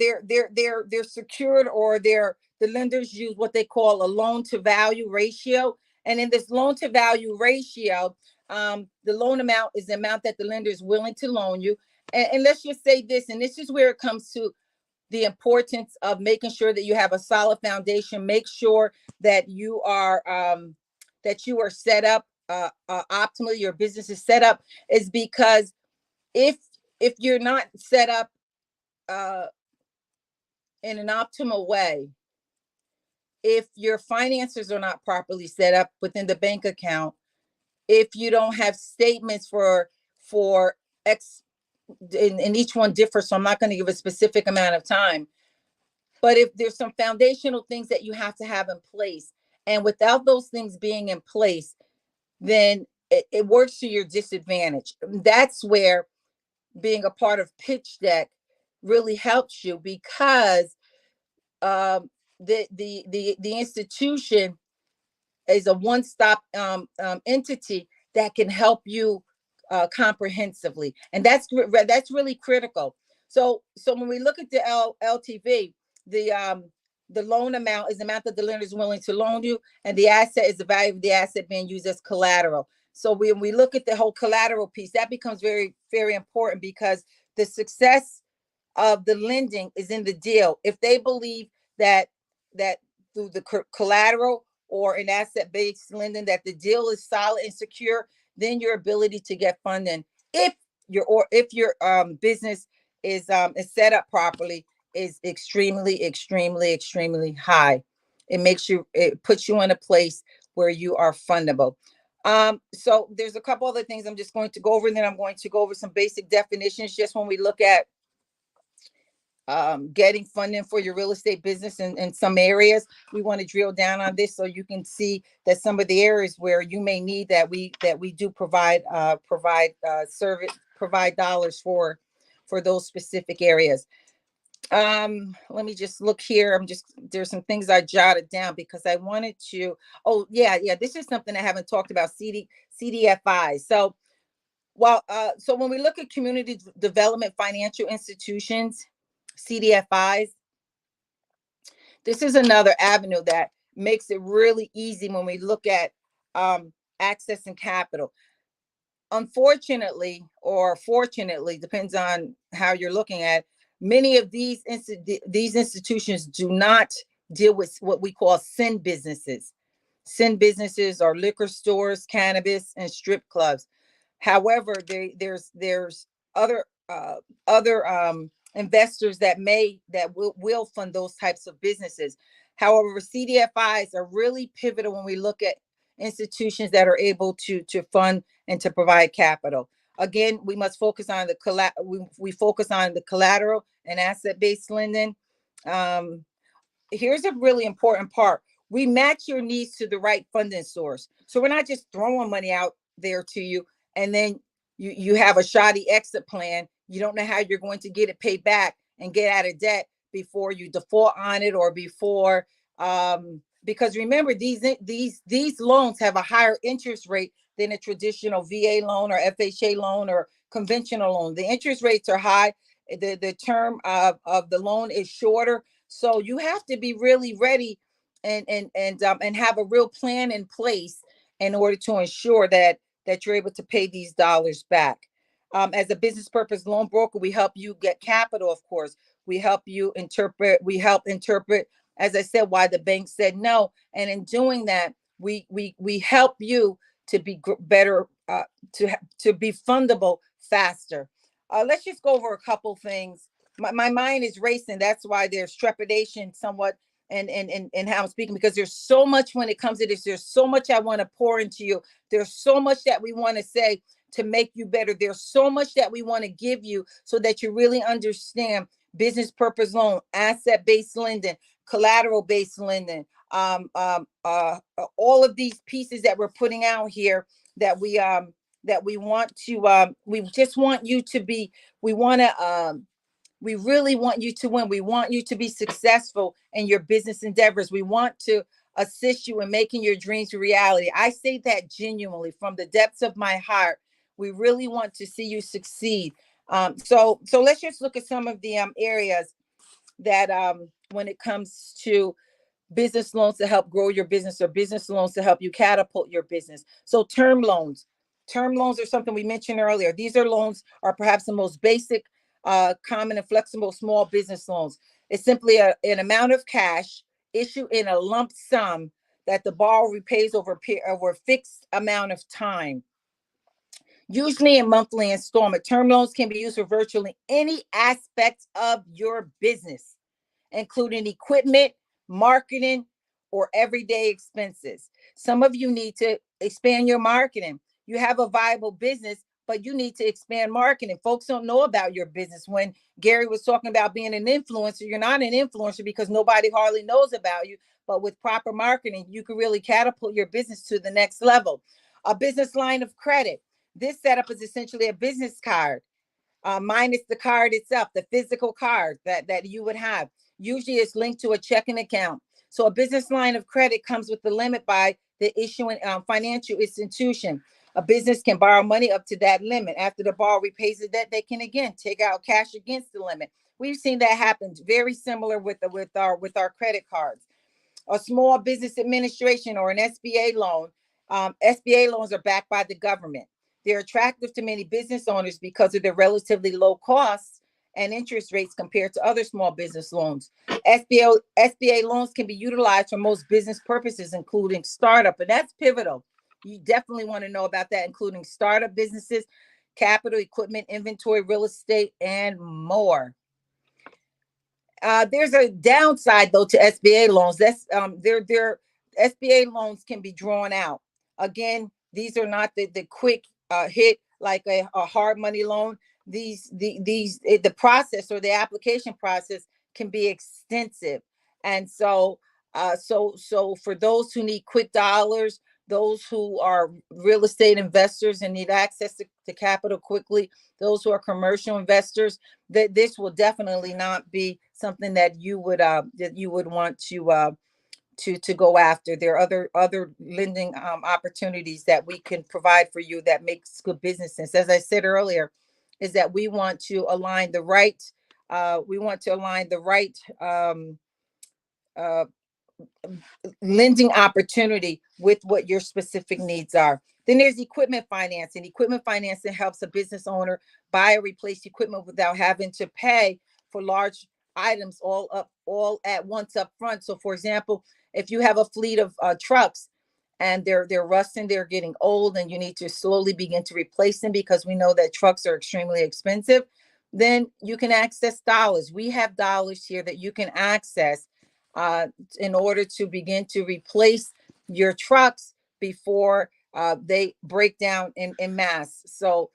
secured, or the lenders use what they call a loan to value ratio. And in this loan to value ratio, the loan amount is the amount that the lender is willing to loan you. And let's just say this, and this is where it comes to the importance of making sure that you have a solid foundation. Make sure that you are set up optimally. Your business is set up, is because if you're not set up uh, in an optimal way, if your finances are not properly set up within the bank account, if you don't have statements for X, and each one differs, so I'm not going to give a specific amount of time, but if there's some foundational things that you have to have in place, and without those things being in place, then it works to your disadvantage. That's where being a part of Pitch Deck really helps you, because um, the institution is a one-stop entity that can help you comprehensively, and that's really critical. So when we look at the LTV, the loan amount is the amount that the lender is willing to loan you, and the asset is the value of the asset being used as collateral. So when we look at the whole collateral piece, that becomes very, very important, because the success of the lending is in the deal. If they believe that through the collateral or an asset-based lending, that the deal is solid and secure, then your ability to get funding, if your business is set up properly, is extremely, extremely, extremely high. It puts you in a place where you are fundable. So there's a couple other things I'm just going to go over, and then I'm going to go over some basic definitions, just when we look at getting funding for your real estate business. In some areas, we want to drill down on this, so you can see that some of the areas where you may need that we do provide dollars for those specific areas. Let me just look here. There's some things I jotted down because I wanted to. Oh, yeah, this is something I haven't talked about. CDFI. So when we look at community development financial institutions, CDFIs, this is another avenue that makes it really easy when we look at accessing capital. Unfortunately, or fortunately, depends on how you're looking at, many of these institutions do not deal with what we call sin businesses. Sin businesses are liquor stores, cannabis, and strip clubs. However, there's other investors that will fund those types of businesses. However, CDFIs are really pivotal when we look at institutions that are able to fund and to provide capital. Again, we must focus on we focus on the collateral and asset-based lending. Um, Here's a really important part. We match your needs to the right funding source. So we're not just throwing money out there to you and then you have a shoddy exit plan. You don't know how you're going to get it paid back and get out of debt before you default on it or before because remember these loans have a higher interest rate than a traditional VA loan or FHA loan or conventional loan. The interest rates are high. The term of the loan is shorter, so you have to be really ready and have a real plan in place in order to ensure that you're able to pay these dollars back. As a business purpose loan broker, we help you get capital, of course. We help interpret, as I said, why the bank said no. And in doing that, we help you to be better, to be fundable faster. Let's just go over a couple things. My mind is racing. That's why there's trepidation somewhat and how I'm speaking, because there's so much when it comes to this. There's so much I want to pour into you. There's so much that we want to say to make you better. There's so much that we want to give you so that you really understand business purpose loan, asset-based lending, collateral-based lending, all of these pieces that we're putting out here that we want to we just want you to be we want to we really want you to win. We want you to be successful in your business endeavors. We want to assist you in making your dreams a reality. I say that genuinely from the depths of my heart. We really want to see you succeed. So let's just look at some of the areas that when it comes to business loans to help grow your business or business loans to help you catapult your business. So term loans. Term loans are something we mentioned earlier. These are loans are perhaps the most basic, common and flexible small business loans. It's simply an amount of cash issued in a lump sum that the borrower repays over a fixed amount of time, usually in monthly installment. Term loans can be used for virtually any aspect of your business, including equipment, marketing, or everyday expenses. Some of you need to expand your marketing. You have a viable business, but you need to expand marketing. Folks don't know about your business. When Gary was talking about being an influencer, you're not an influencer because nobody hardly knows about you. But with proper marketing, you can really catapult your business to the next level. A business line of credit. This setup is essentially a business card, minus the card itself, the physical card that you would have. Usually it's linked to a checking account. So a business line of credit comes with the limit by the issuing financial institution. A business can borrow money up to that limit. After the borrower repays the debt, they can again take out cash against the limit. We've seen that happen very similar with our credit cards. A small business administration or an SBA loan. SBA loans are backed by the government. They're attractive to many business owners because of their relatively low costs and interest rates compared to other small business loans. SBA loans can be utilized for most business purposes, including startup, and that's pivotal. You definitely want to know about that, including startup businesses, capital, equipment, inventory, real estate, and more. There's a downside though to SBA loans. That's their SBA loans can be drawn out. Again, these are not the quick hit like a hard money loan. The process or the application process can be extensive, and so for those who need quick dollars, those who are real estate investors and need access to capital quickly, those who are commercial investors, that this will definitely not be something that you would want to go after. There are other lending opportunities that we can provide for you that makes good business sense. As I said earlier, is that we want to align the right uh, lending opportunity with what your specific needs are. Then there's equipment financing. Equipment financing helps a business owner buy or replace equipment without having to pay for large items all at once up front. So for example, if you have a fleet of trucks and they're rusting, they're getting old, and you need to slowly begin to replace them because we know that trucks are extremely expensive, then you can access dollars. We have dollars here that you can access uh, in order to begin to replace your trucks before they break down in mass. Or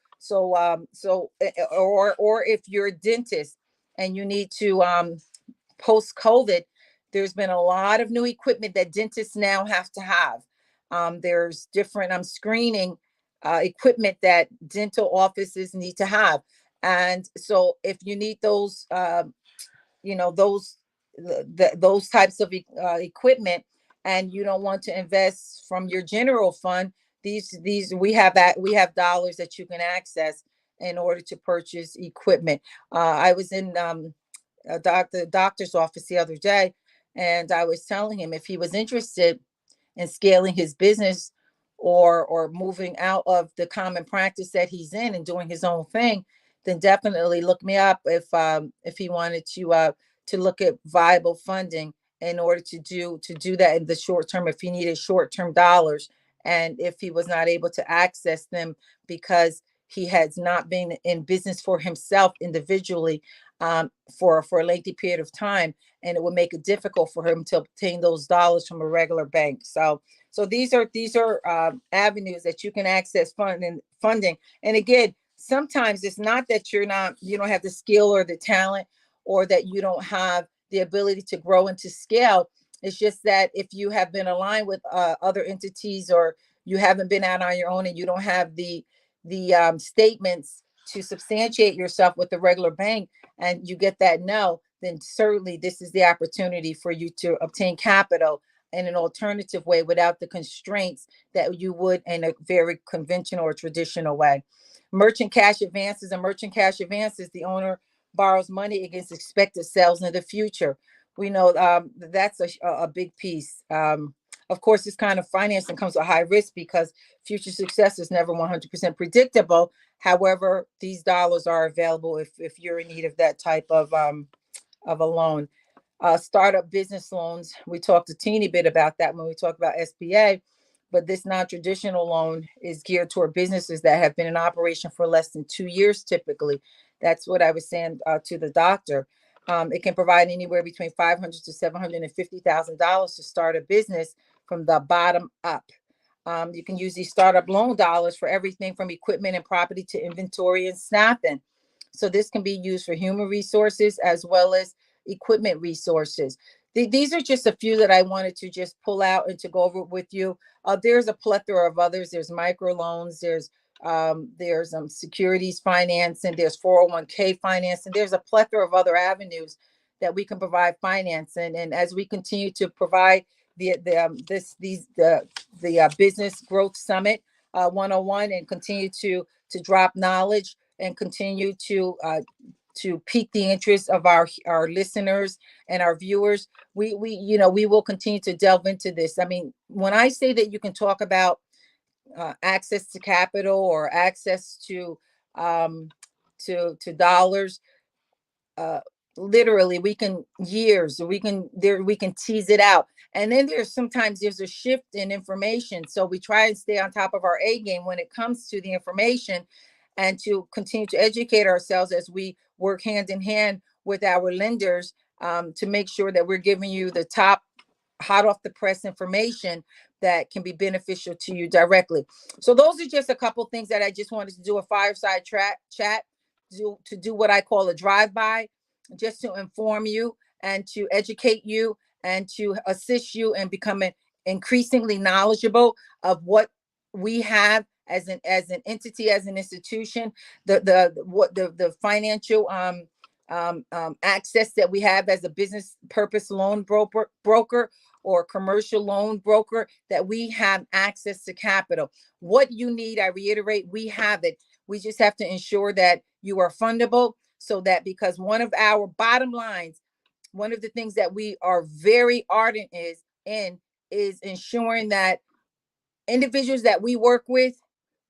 if you're a dentist and you need to post COVID, there's been a lot of new equipment that dentists now have to have. There's different screening equipment that dental offices need to have. And so if you need those, those those types of equipment, and you don't want to invest from your general fund, these we have dollars that you can access in order to purchase equipment. I was in doctor's office the other day, and I was telling him if he was interested and scaling his business, or moving out of the common practice that he's in and doing his own thing, then definitely look me up if he wanted to look at viable funding in order to do that in the short term, if he needed short term dollars, and if he was not able to access them because he has not been in business for himself individually for a lengthy period of time, and it would make it difficult for him to obtain those dollars from a regular bank. So these are avenues that you can access funding. And again, sometimes it's not that you don't have the skill or the talent, or that you don't have the ability to grow and to scale. It's just that if you have been aligned with other entities, or you haven't been out on your own, and you don't have the statements to substantiate yourself with the regular bank, and you get that no, then certainly this is the opportunity for you to obtain capital in an alternative way, without the constraints that you would in a very conventional or traditional way. Merchant cash advances. A merchant cash advances, the owner borrows money against expected sales in the future. We know that's a big piece. Of course, this kind of financing comes with high risk, because future success is never 100% predictable. However, these dollars are available if you're in need of that type of a loan. Startup business loans, we talked a teeny bit about that when we talk about SBA, but this non-traditional loan is geared toward businesses that have been in operation for less than 2 years typically. That's what I was saying to the doctor. It can provide anywhere between $500 to $750,000 to start a business from the bottom up. You can use these startup loan dollars for everything from equipment and property to inventory and staffing. So this can be used for human resources as well as equipment resources. These are just a few that I wanted to just pull out and to go over with you. There's a plethora of others. There's microloans. There's securities finance, and there's 401k finance, and there's a plethora of other avenues that we can provide finance. And as we continue to provide the business growth summit 101, and continue to drop knowledge, and continue to pique the interest of our listeners and our viewers, we will continue to delve into this. I mean, when I say that you can talk about access to capital, or access um, to dollars, uh literally we can years, we can tease it out. And then there's a shift in information, so we try and stay on top of our A game when it comes to the information, and to continue to educate ourselves as we work hand in hand with our lenders, to make sure that we're giving you the top hot off the press information that can be beneficial to you directly. So those are just a couple things that I just wanted to do a fireside chat, to do what I call a drive by, just to inform you and to educate you and to assist you in becoming increasingly knowledgeable of what we have as an entity, as an institution, the financial access that we have as a business purpose loan broker, or commercial loan broker, that we have access to capital. What you need, I reiterate, we have it. We just have to ensure that you are fundable, so that, because one of our bottom lines, one of the things that we are very ardent is ensuring that individuals that we work with,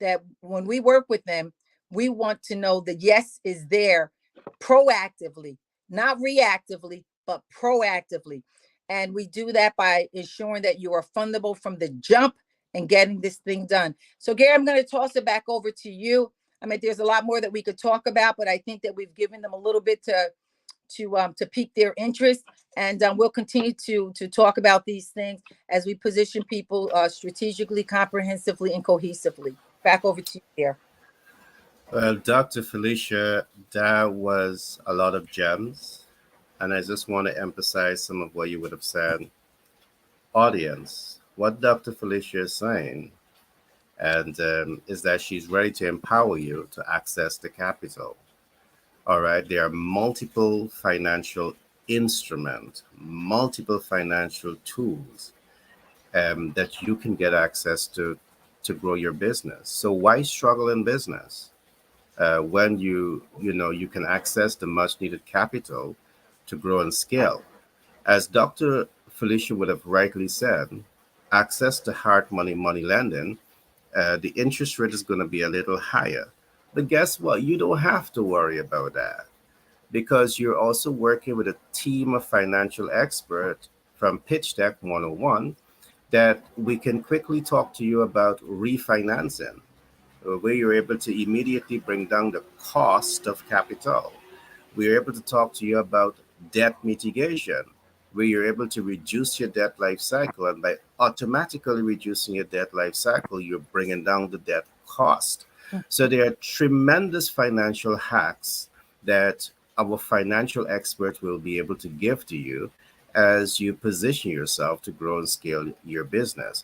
that when we work with them, we want to know the yes is there proactively, not reactively, but proactively. And we do that by ensuring that you are fundable from the jump and getting this thing done. So, Gary, I'm going to toss it back over to you. I mean, there's a lot more that we could talk about, but I think that we've given them a little bit to pique their interest. And we'll continue to talk about these things as we position people strategically, comprehensively, and cohesively. Back over to you there. Well, Dr. Felicia, that was a lot of gems. And I just want to emphasize some of what you would have said. Audience, what Dr. Felicia is saying, and is that she's ready to empower you to access the capital. All right, there are multiple financial instruments, multiple financial tools that you can get access to grow your business. So why struggle in business when you can access the much needed capital to grow and scale? As Dr. Felicia would have rightly said, access to hard money lending, the interest rate is going to be a little higher. But guess what? You don't have to worry about that because you're also working with a team of financial experts from Pitch Deck 101 that we can quickly talk to you about refinancing, where you're able to immediately bring down the cost of capital. We're able to talk to you about debt mitigation, where you're able to reduce your debt life cycle. And by automatically reducing your debt life cycle, you're bringing down the debt cost. So there are tremendous financial hacks that our financial experts will be able to give to you as you position yourself to grow and scale your business.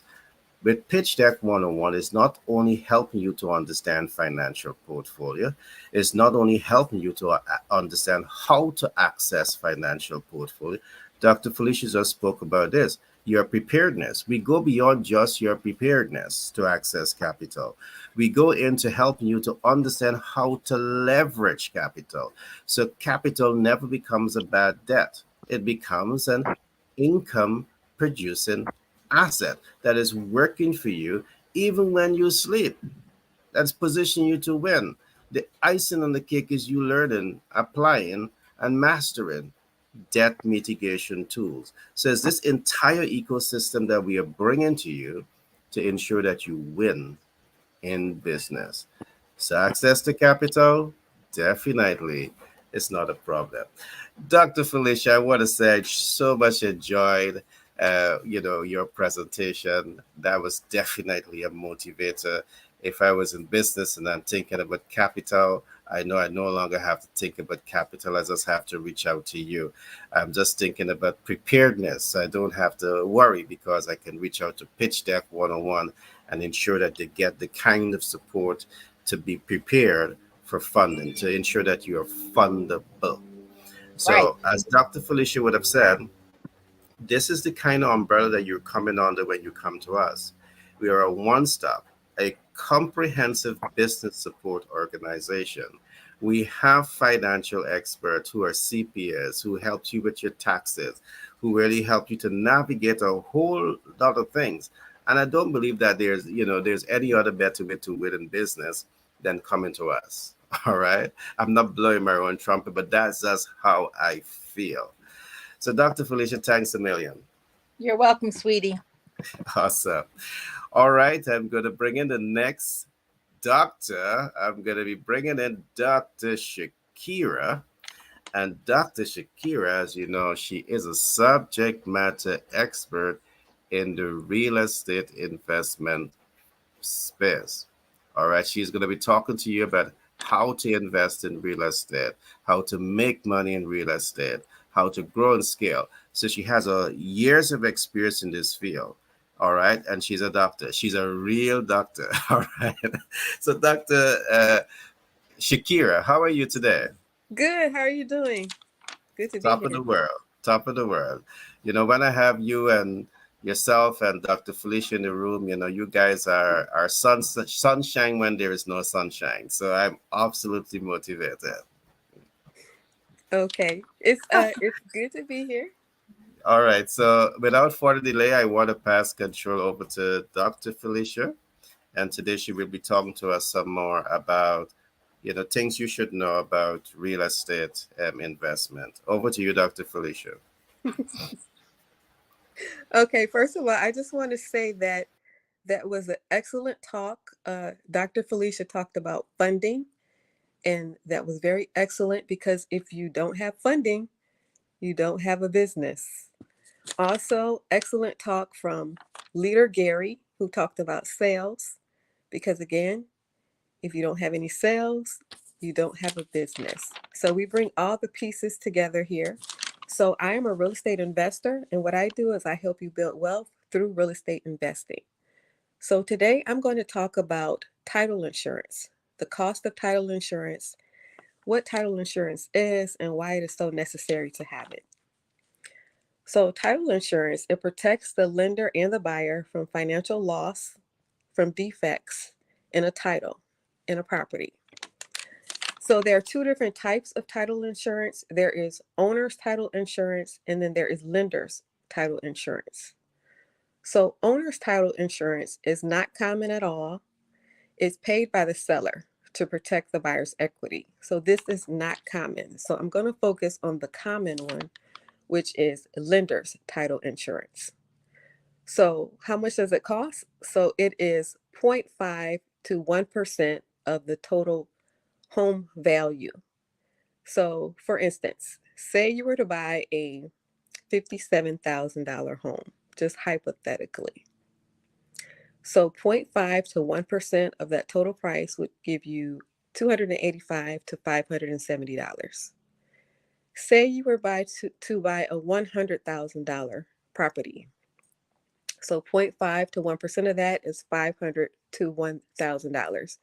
With Pitch Deck 101 is not only helping you to understand financial portfolio, it's not only helping you to understand how to access financial portfolio. Dr. Felicia just spoke about this. Your preparedness. We go beyond just your preparedness to access capital. We go into helping you to understand how to leverage capital. So capital never becomes a bad debt. It becomes an income producing asset that is working for you even when you sleep. That's positioning you to win. The icing on the cake is you learning, applying, and mastering debt mitigation tools. So it's this entire ecosystem that we are bringing to you to ensure that you win in business. So access to capital, definitely, it's not a problem. Dr. Felicia, I want to say I so much enjoyed, your presentation. That was definitely a motivator. If I was in business and I'm thinking about capital, I know I no longer have to think about capital. I just have to reach out to you. I'm just thinking about preparedness. I don't have to worry because I can reach out to Pitch Deck 101 and ensure that they get the kind of support to be prepared for funding, to ensure that you are fundable. Right. So, as Dr. Felicia would have said, this is the kind of umbrella that you're coming under when you come to us. We are a one stop, a comprehensive business support organization. We have financial experts who are CPAs, who help you with your taxes, who really help you to navigate a whole lot of things. And I don't believe that there's any other better way to win in business than coming to us. All right. I'm not blowing my own trumpet, but that's just how I feel. So, Dr. Felicia, thanks a million. You're welcome, sweetie. Awesome. All right, I'm going to bring in the next doctor. I'm going to be bringing in Dr. Shakira. And Dr. Shakira, as you know, she is a subject matter expert in the real estate investment space. All right, she's going to be talking to you about how to invest in real estate, how to make money in real estate, how to grow and scale. So she has years of experience in this field. All right, and she's a doctor. She's a real doctor. All right. So, Doctor Shakira, how are you today? Good. How are you doing? Good to be Top of the here. world. Top of the world. When I have you and yourself and Dr. Felicia in the room, you guys are sunshine when there is no sunshine. So I'm absolutely motivated. Okay. It's good to be here. All right. So without further delay, I want to pass control over to Dr. Felicia. And today she will be talking to us some more about, things you should know about real estate investment. Over to you, Dr. Felicia. Okay. First of all, I just want to say that that was an excellent talk. Dr. Felicia talked about funding, and that was very excellent because if you don't have funding, you don't have a business. Also, excellent talk from Leader Gary, who talked about sales, because again, if you don't have any sales, you don't have a business. So we bring all the pieces together here. So I am a real estate investor, and what I do is I help you build wealth through real estate investing. So today I'm going to talk about title insurance, the cost of title insurance, what title insurance is, and why it is so necessary to have it. So title insurance, it protects the lender and the buyer from financial loss, from defects in a title, in a property. So there are two different types of title insurance. There is owner's title insurance, and then there is lender's title insurance. So owner's title insurance is not common at all. It's paid by the seller to protect the buyer's equity. So this is not common. So I'm going to focus on the common one, which is lender's title insurance. So how much does it cost? So it is 0.5 to 1% of the total home value. So for instance, say you were to buy a $57,000 home, just hypothetically. So 0.5 to 1% of that total price would give you $285 to $570. Say you were to buy a $100,000 property. So 0.5 to 1% of that is $500 to $1,000.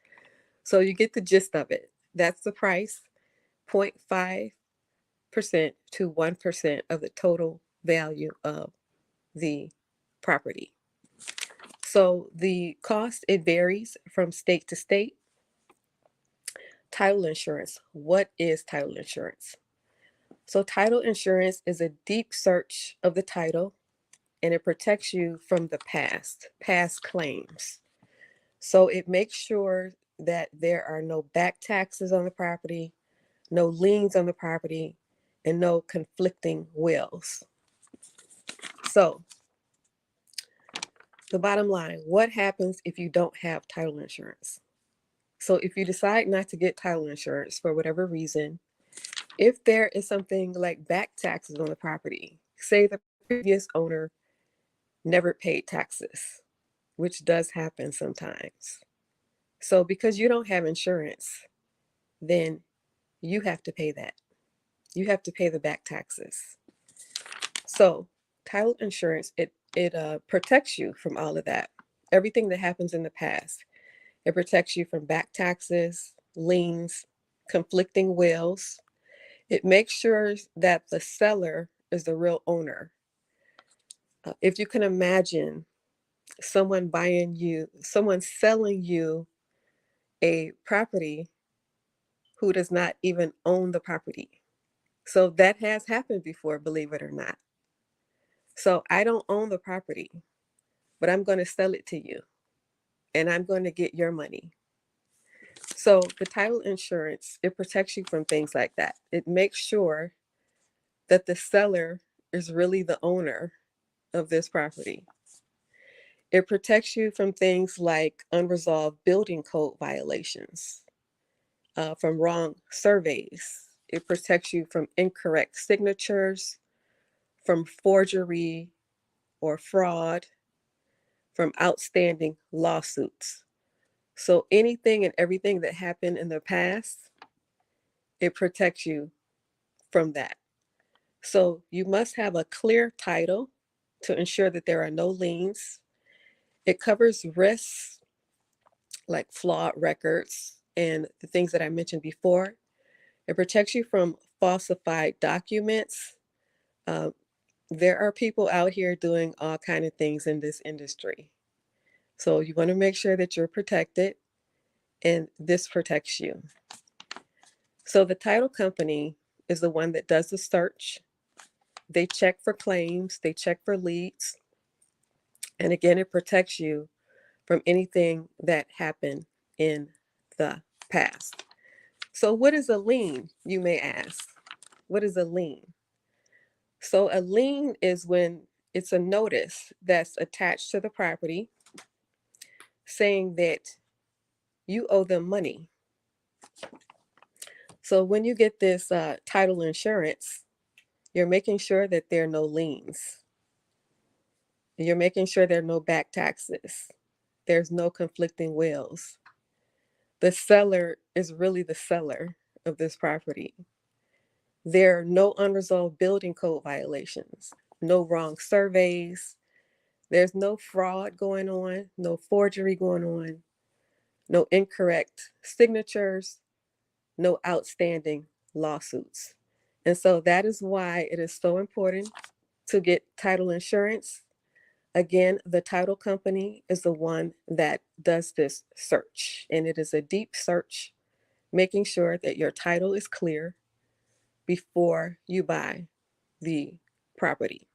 So you get the gist of it. That's the price, 0.5% to 1% of the total value of the property. So the cost, it varies from state to state. Title insurance. What is title insurance? So title insurance is a deep search of the title, and it protects you from the past claims. So it makes sure that there are no back taxes on the property, no liens on the property, and no conflicting wills. So the bottom line, what happens if you don't have title insurance? So if you decide not to get title insurance for whatever reason, if there is something like back taxes on the property, say the previous owner never paid taxes, which does happen sometimes. So because you don't have insurance, then you have to pay that. You have to pay the back taxes. So title insurance, it protects you from all of that. Everything that happens in the past. It protects you from back taxes, liens, conflicting wills. It makes sure that the seller is the real owner. If you can imagine someone selling you a property who does not even own the property. So that has happened before, believe it or not. So I don't own the property, but I'm going to sell it to you and I'm going to get your money. So the title insurance, it protects you from things like that. It makes sure that the seller is really the owner of this property. It protects you from things like unresolved building code violations, from wrong surveys. It protects you from incorrect signatures, from forgery or fraud, from outstanding lawsuits. So anything and everything that happened in the past, it protects you from that. So you must have a clear title to ensure that there are no liens. It covers risks like flawed records and the things that I mentioned before. It protects you from falsified documents. Uh, there are people out here doing all kind of things in this industry. So you want to make sure that you're protected, and this protects you. So the title company is the one that does the search. They check for claims, they check for leads. And again, it protects you from anything that happened in the past. So what is a lien, you may ask? What is a lien? So a lien is when it's a notice that's attached to the property saying that you owe them money. So when you get this title insurance, You're making sure that there are no liens. You're making sure there are no back taxes. There's no conflicting wills. The seller is really the seller of this property. There are no unresolved building code violations, no wrong surveys. There's no fraud going on, no forgery going on, no incorrect signatures, no outstanding lawsuits. And so that is why it is so important to get title insurance. Again, the title company is the one that does this search, and it is a deep search, making sure that your title is clear before you buy the property.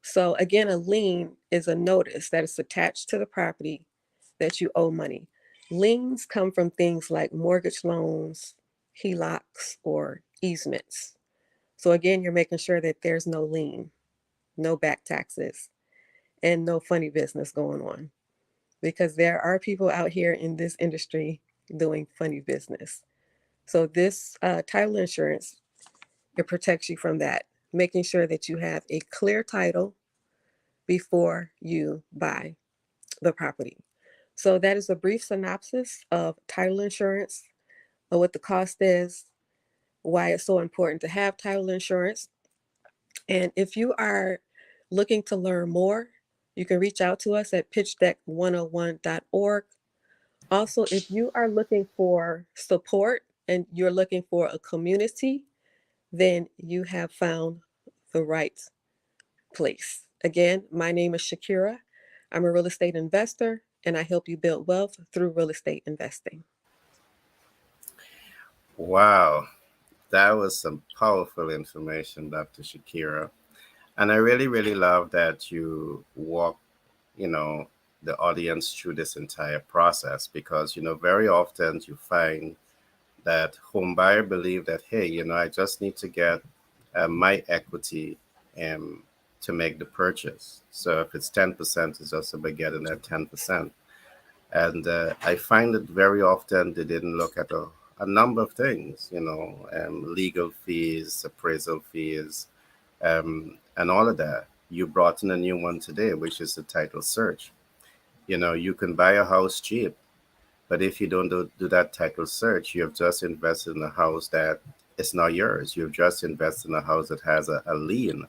So, again, a lien is a notice that is attached to the property that you owe money. Liens come from things like mortgage loans, HELOCs, or easements. So, again, you're making sure that there's no lien, no back taxes, and no funny business going on, because there are people out here in this industry doing funny business. So, this title insurance, it protects you from that, making sure that you have a clear title before you buy the property. So that is a brief synopsis of title insurance, what the cost is, why it's so important to have title insurance. And if you are looking to learn more, you can reach out to us at pitchdeck101.org. Also, if you are looking for support and you're looking for a community, then you have found the right place. Again, my name is Shakira. I'm a real estate investor and I help you build wealth through real estate investing. Wow, that was some powerful information, Dr. Shakira. And I really, really love that you walk, you know, the audience through this entire process because, very often you find that home buyer believe that, hey, I just need to get my equity um, to make the purchase. So if it's 10%, it's just about getting that 10%. And I find that very often they didn't look at a number of things, legal fees, appraisal fees, and all of that. You brought in a new one today, which is the title search. You can buy a house cheap, but if you don't do that title search, you have just invested in a house that is not yours. You've just invested in a house that has a lien.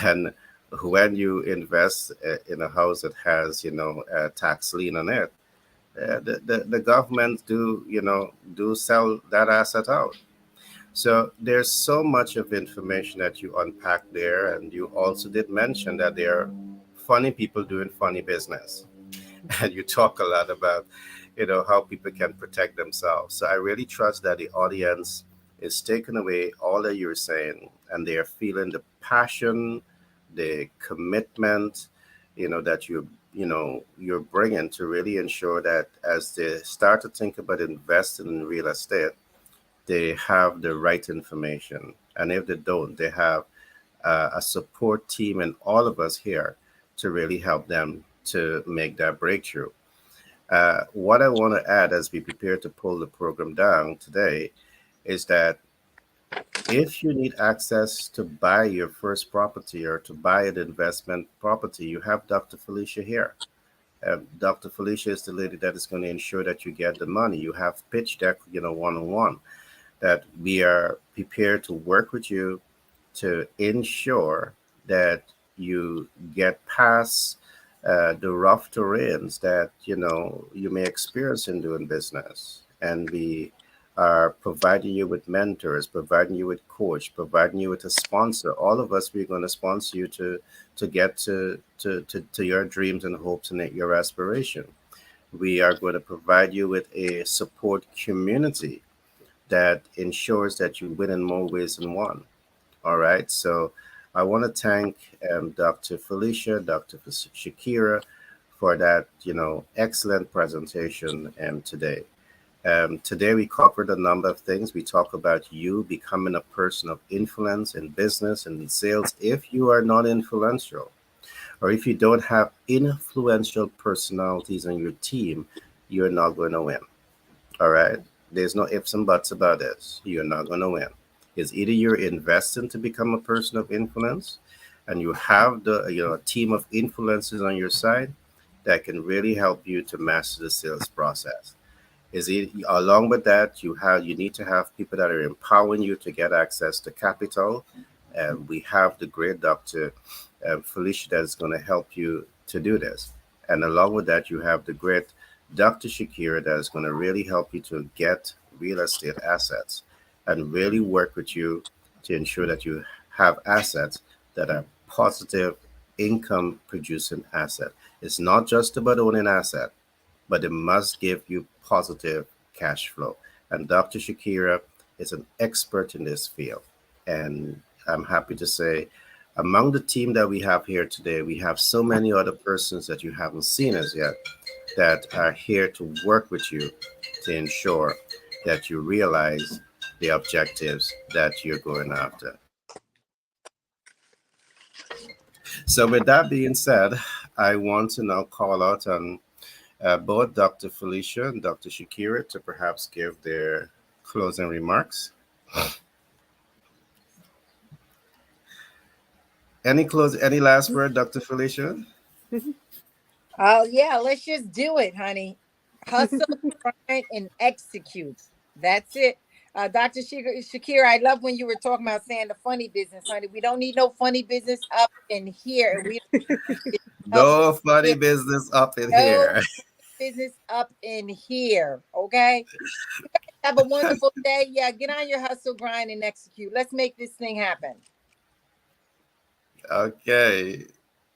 And when you invest in a house that has, a tax lien on it, the government do sell that asset out. So there's so much of information that you unpack there, and you also did mention that there are funny people doing funny business, and you talk a lot about how people can protect themselves. So I really trust that the audience is taking away all that you're saying, and they are feeling the passion, the commitment, that you're bringing to really ensure that as they start to think about investing in real estate, they have the right information. And if they don't, they have a support team and all of us here to really help them to make that breakthrough. What I want to add as we prepare to pull the program down today is that if you need access to buy your first property or to buy an investment property, you have Dr. Felicia here. Dr. Felicia is the lady that is going to ensure that you get the money. You have pitch deck, one on one, that we are prepared to work with you to ensure that you get past the rough terrains that you may experience in doing business, and we are providing you with mentors, providing you with coach, providing you with a sponsor. All of us, we're going to sponsor you to get to your dreams and hopes and your aspiration. We are going to provide you with a support community that ensures that you win in more ways than one. All right. So I want to thank Dr. Felicia, Dr. Shakira for that, excellent presentation today. Today we covered a number of things. We talk about you becoming a person of influence in business and in sales. If you are not influential, or if you don't have influential personalities on your team, you're not going to win. All right. There's no ifs and buts about this. You're not going to win. is either you're investing to become a person of influence, and you have the a team of influencers on your side that can really help you to master the sales process. Is it along with that you need to have people that are empowering you to get access to capital, and we have the great Dr. Felicia that is going to help you to do this. And along with that, you have the great Dr. Shakira that is going to really help you to get real estate assets and really work with you to ensure that you have assets that are positive income producing asset. It's not just about owning asset, but it must give you positive cash flow. And Dr. Shakira is an expert in this field. And I'm happy to say, among the team that we have here today, we have so many other persons that you haven't seen as yet that are here to work with you to ensure that you realize the objectives that you're going after. So, with that being said, I want to now call out on both Dr. Felicia and Dr. Shakira to perhaps give their closing remarks. Any last word, Dr. Felicia? Oh yeah, let's just do it, honey. Hustle, grind, and execute. That's it. Dr. Shakira, I love when you were talking about saying the funny business, honey. We don't need no funny business up in here, and we don't up No funny here. business up in No here. business up in here. Okay. Have a wonderful day. Yeah, get on your hustle, grind, and execute. Let's make this thing happen. Okay.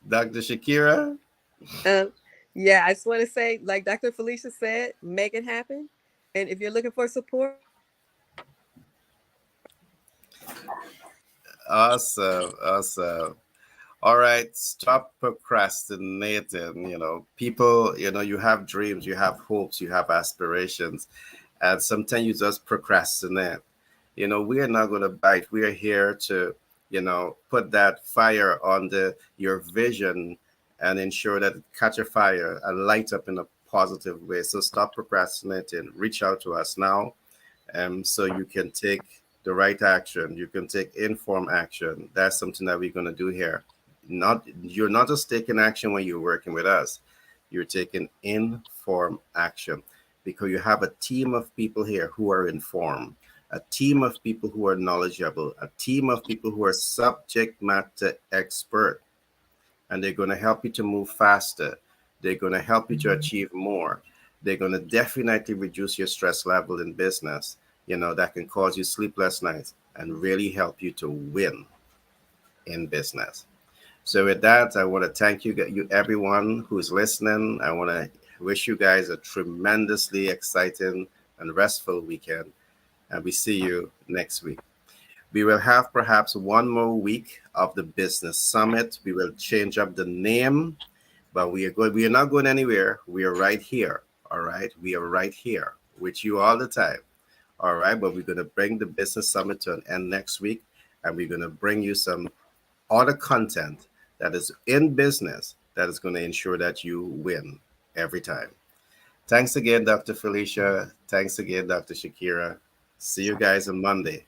Dr. Shakira? Um, yeah, I just want to say, like Dr. Felicia said, make it happen. And if you're looking for support, Awesome. Awesome. All right. Stop procrastinating. People, you have dreams, you have hopes, you have aspirations, and sometimes you just procrastinate. We are not going to bite. We are here to, put that fire on your vision and ensure that it catch a fire and light up in a positive way. So stop procrastinating. Reach out to us now, so you can take the right action. You can take informed action. That's something that we're going to do here. You're not just taking action when you're working with us. You're taking informed action because you have a team of people here who are informed, a team of people who are knowledgeable, a team of people who are subject matter expert, and they're going to help you to move faster. They're going to help you to achieve more. They're going to definitely reduce your stress level in business, that can cause you sleepless nights and really help you to win in business. So with that, I want to thank you everyone who's listening. I want to wish you guys a tremendously exciting and restful weekend, and we see you next week. We will have perhaps one more week of the business summit. We will change up the name, but we are not going anywhere. We are right here. All right. We are right here with you all the time. All right. But we're going to bring the business summit to an end next week, and we're going to bring you some other content that is in business that is going to ensure that you win every time. Thanks again, Dr. Felicia. Thanks again, Dr. Shakira. See you guys on Monday.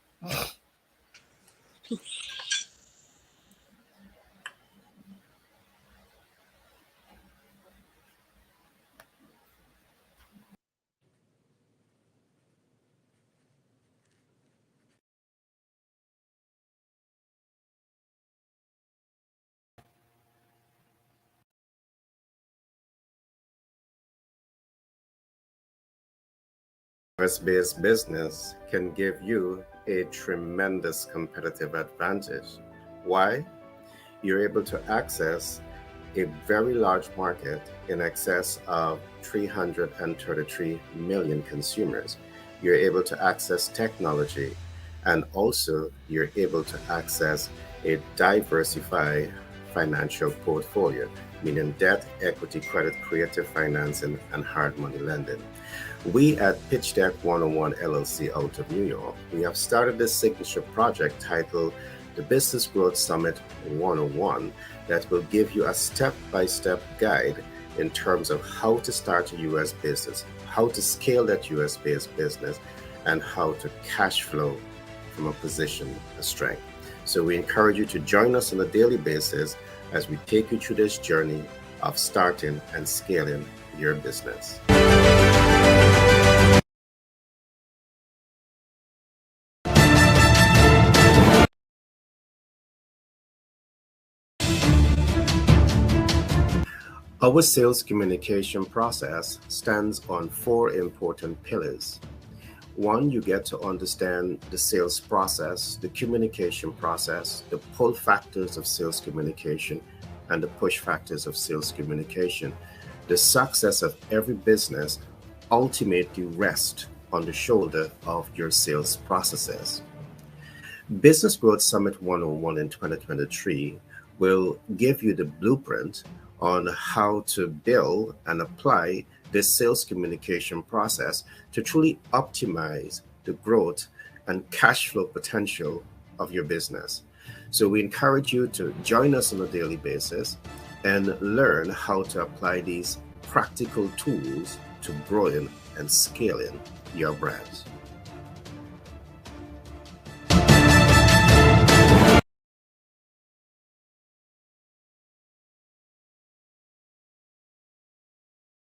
US-based business can give you a tremendous competitive advantage. Why? You're able to access a very large market in excess of 333 million consumers. You're able to access technology, and also you're able to access a diversified financial portfolio, meaning debt, equity, credit, creative financing, and hard money lending. We at Pitch Deck 101 LLC out of New York, we have started this signature project titled the Business Growth Summit 101 that will give you a step-by-step guide in terms of how to start a US business, how to scale that US based business, and how to cash flow from a position of strength. So we encourage you to join us on a daily basis as we take you through this journey of starting and scaling your business. Our sales communication process stands on four important pillars. One, you get to understand the sales process, the communication process, the pull factors of sales communication, and the push factors of sales communication. The success of every business ultimately rests on the shoulder of your sales processes. Business Growth Summit 101 in 2023 will give you the blueprint on how to build and apply this sales communication process to truly optimize the growth and cash flow potential of your business. So we encourage you to join us on a daily basis and learn how to apply these practical tools to growing and scaling your brands.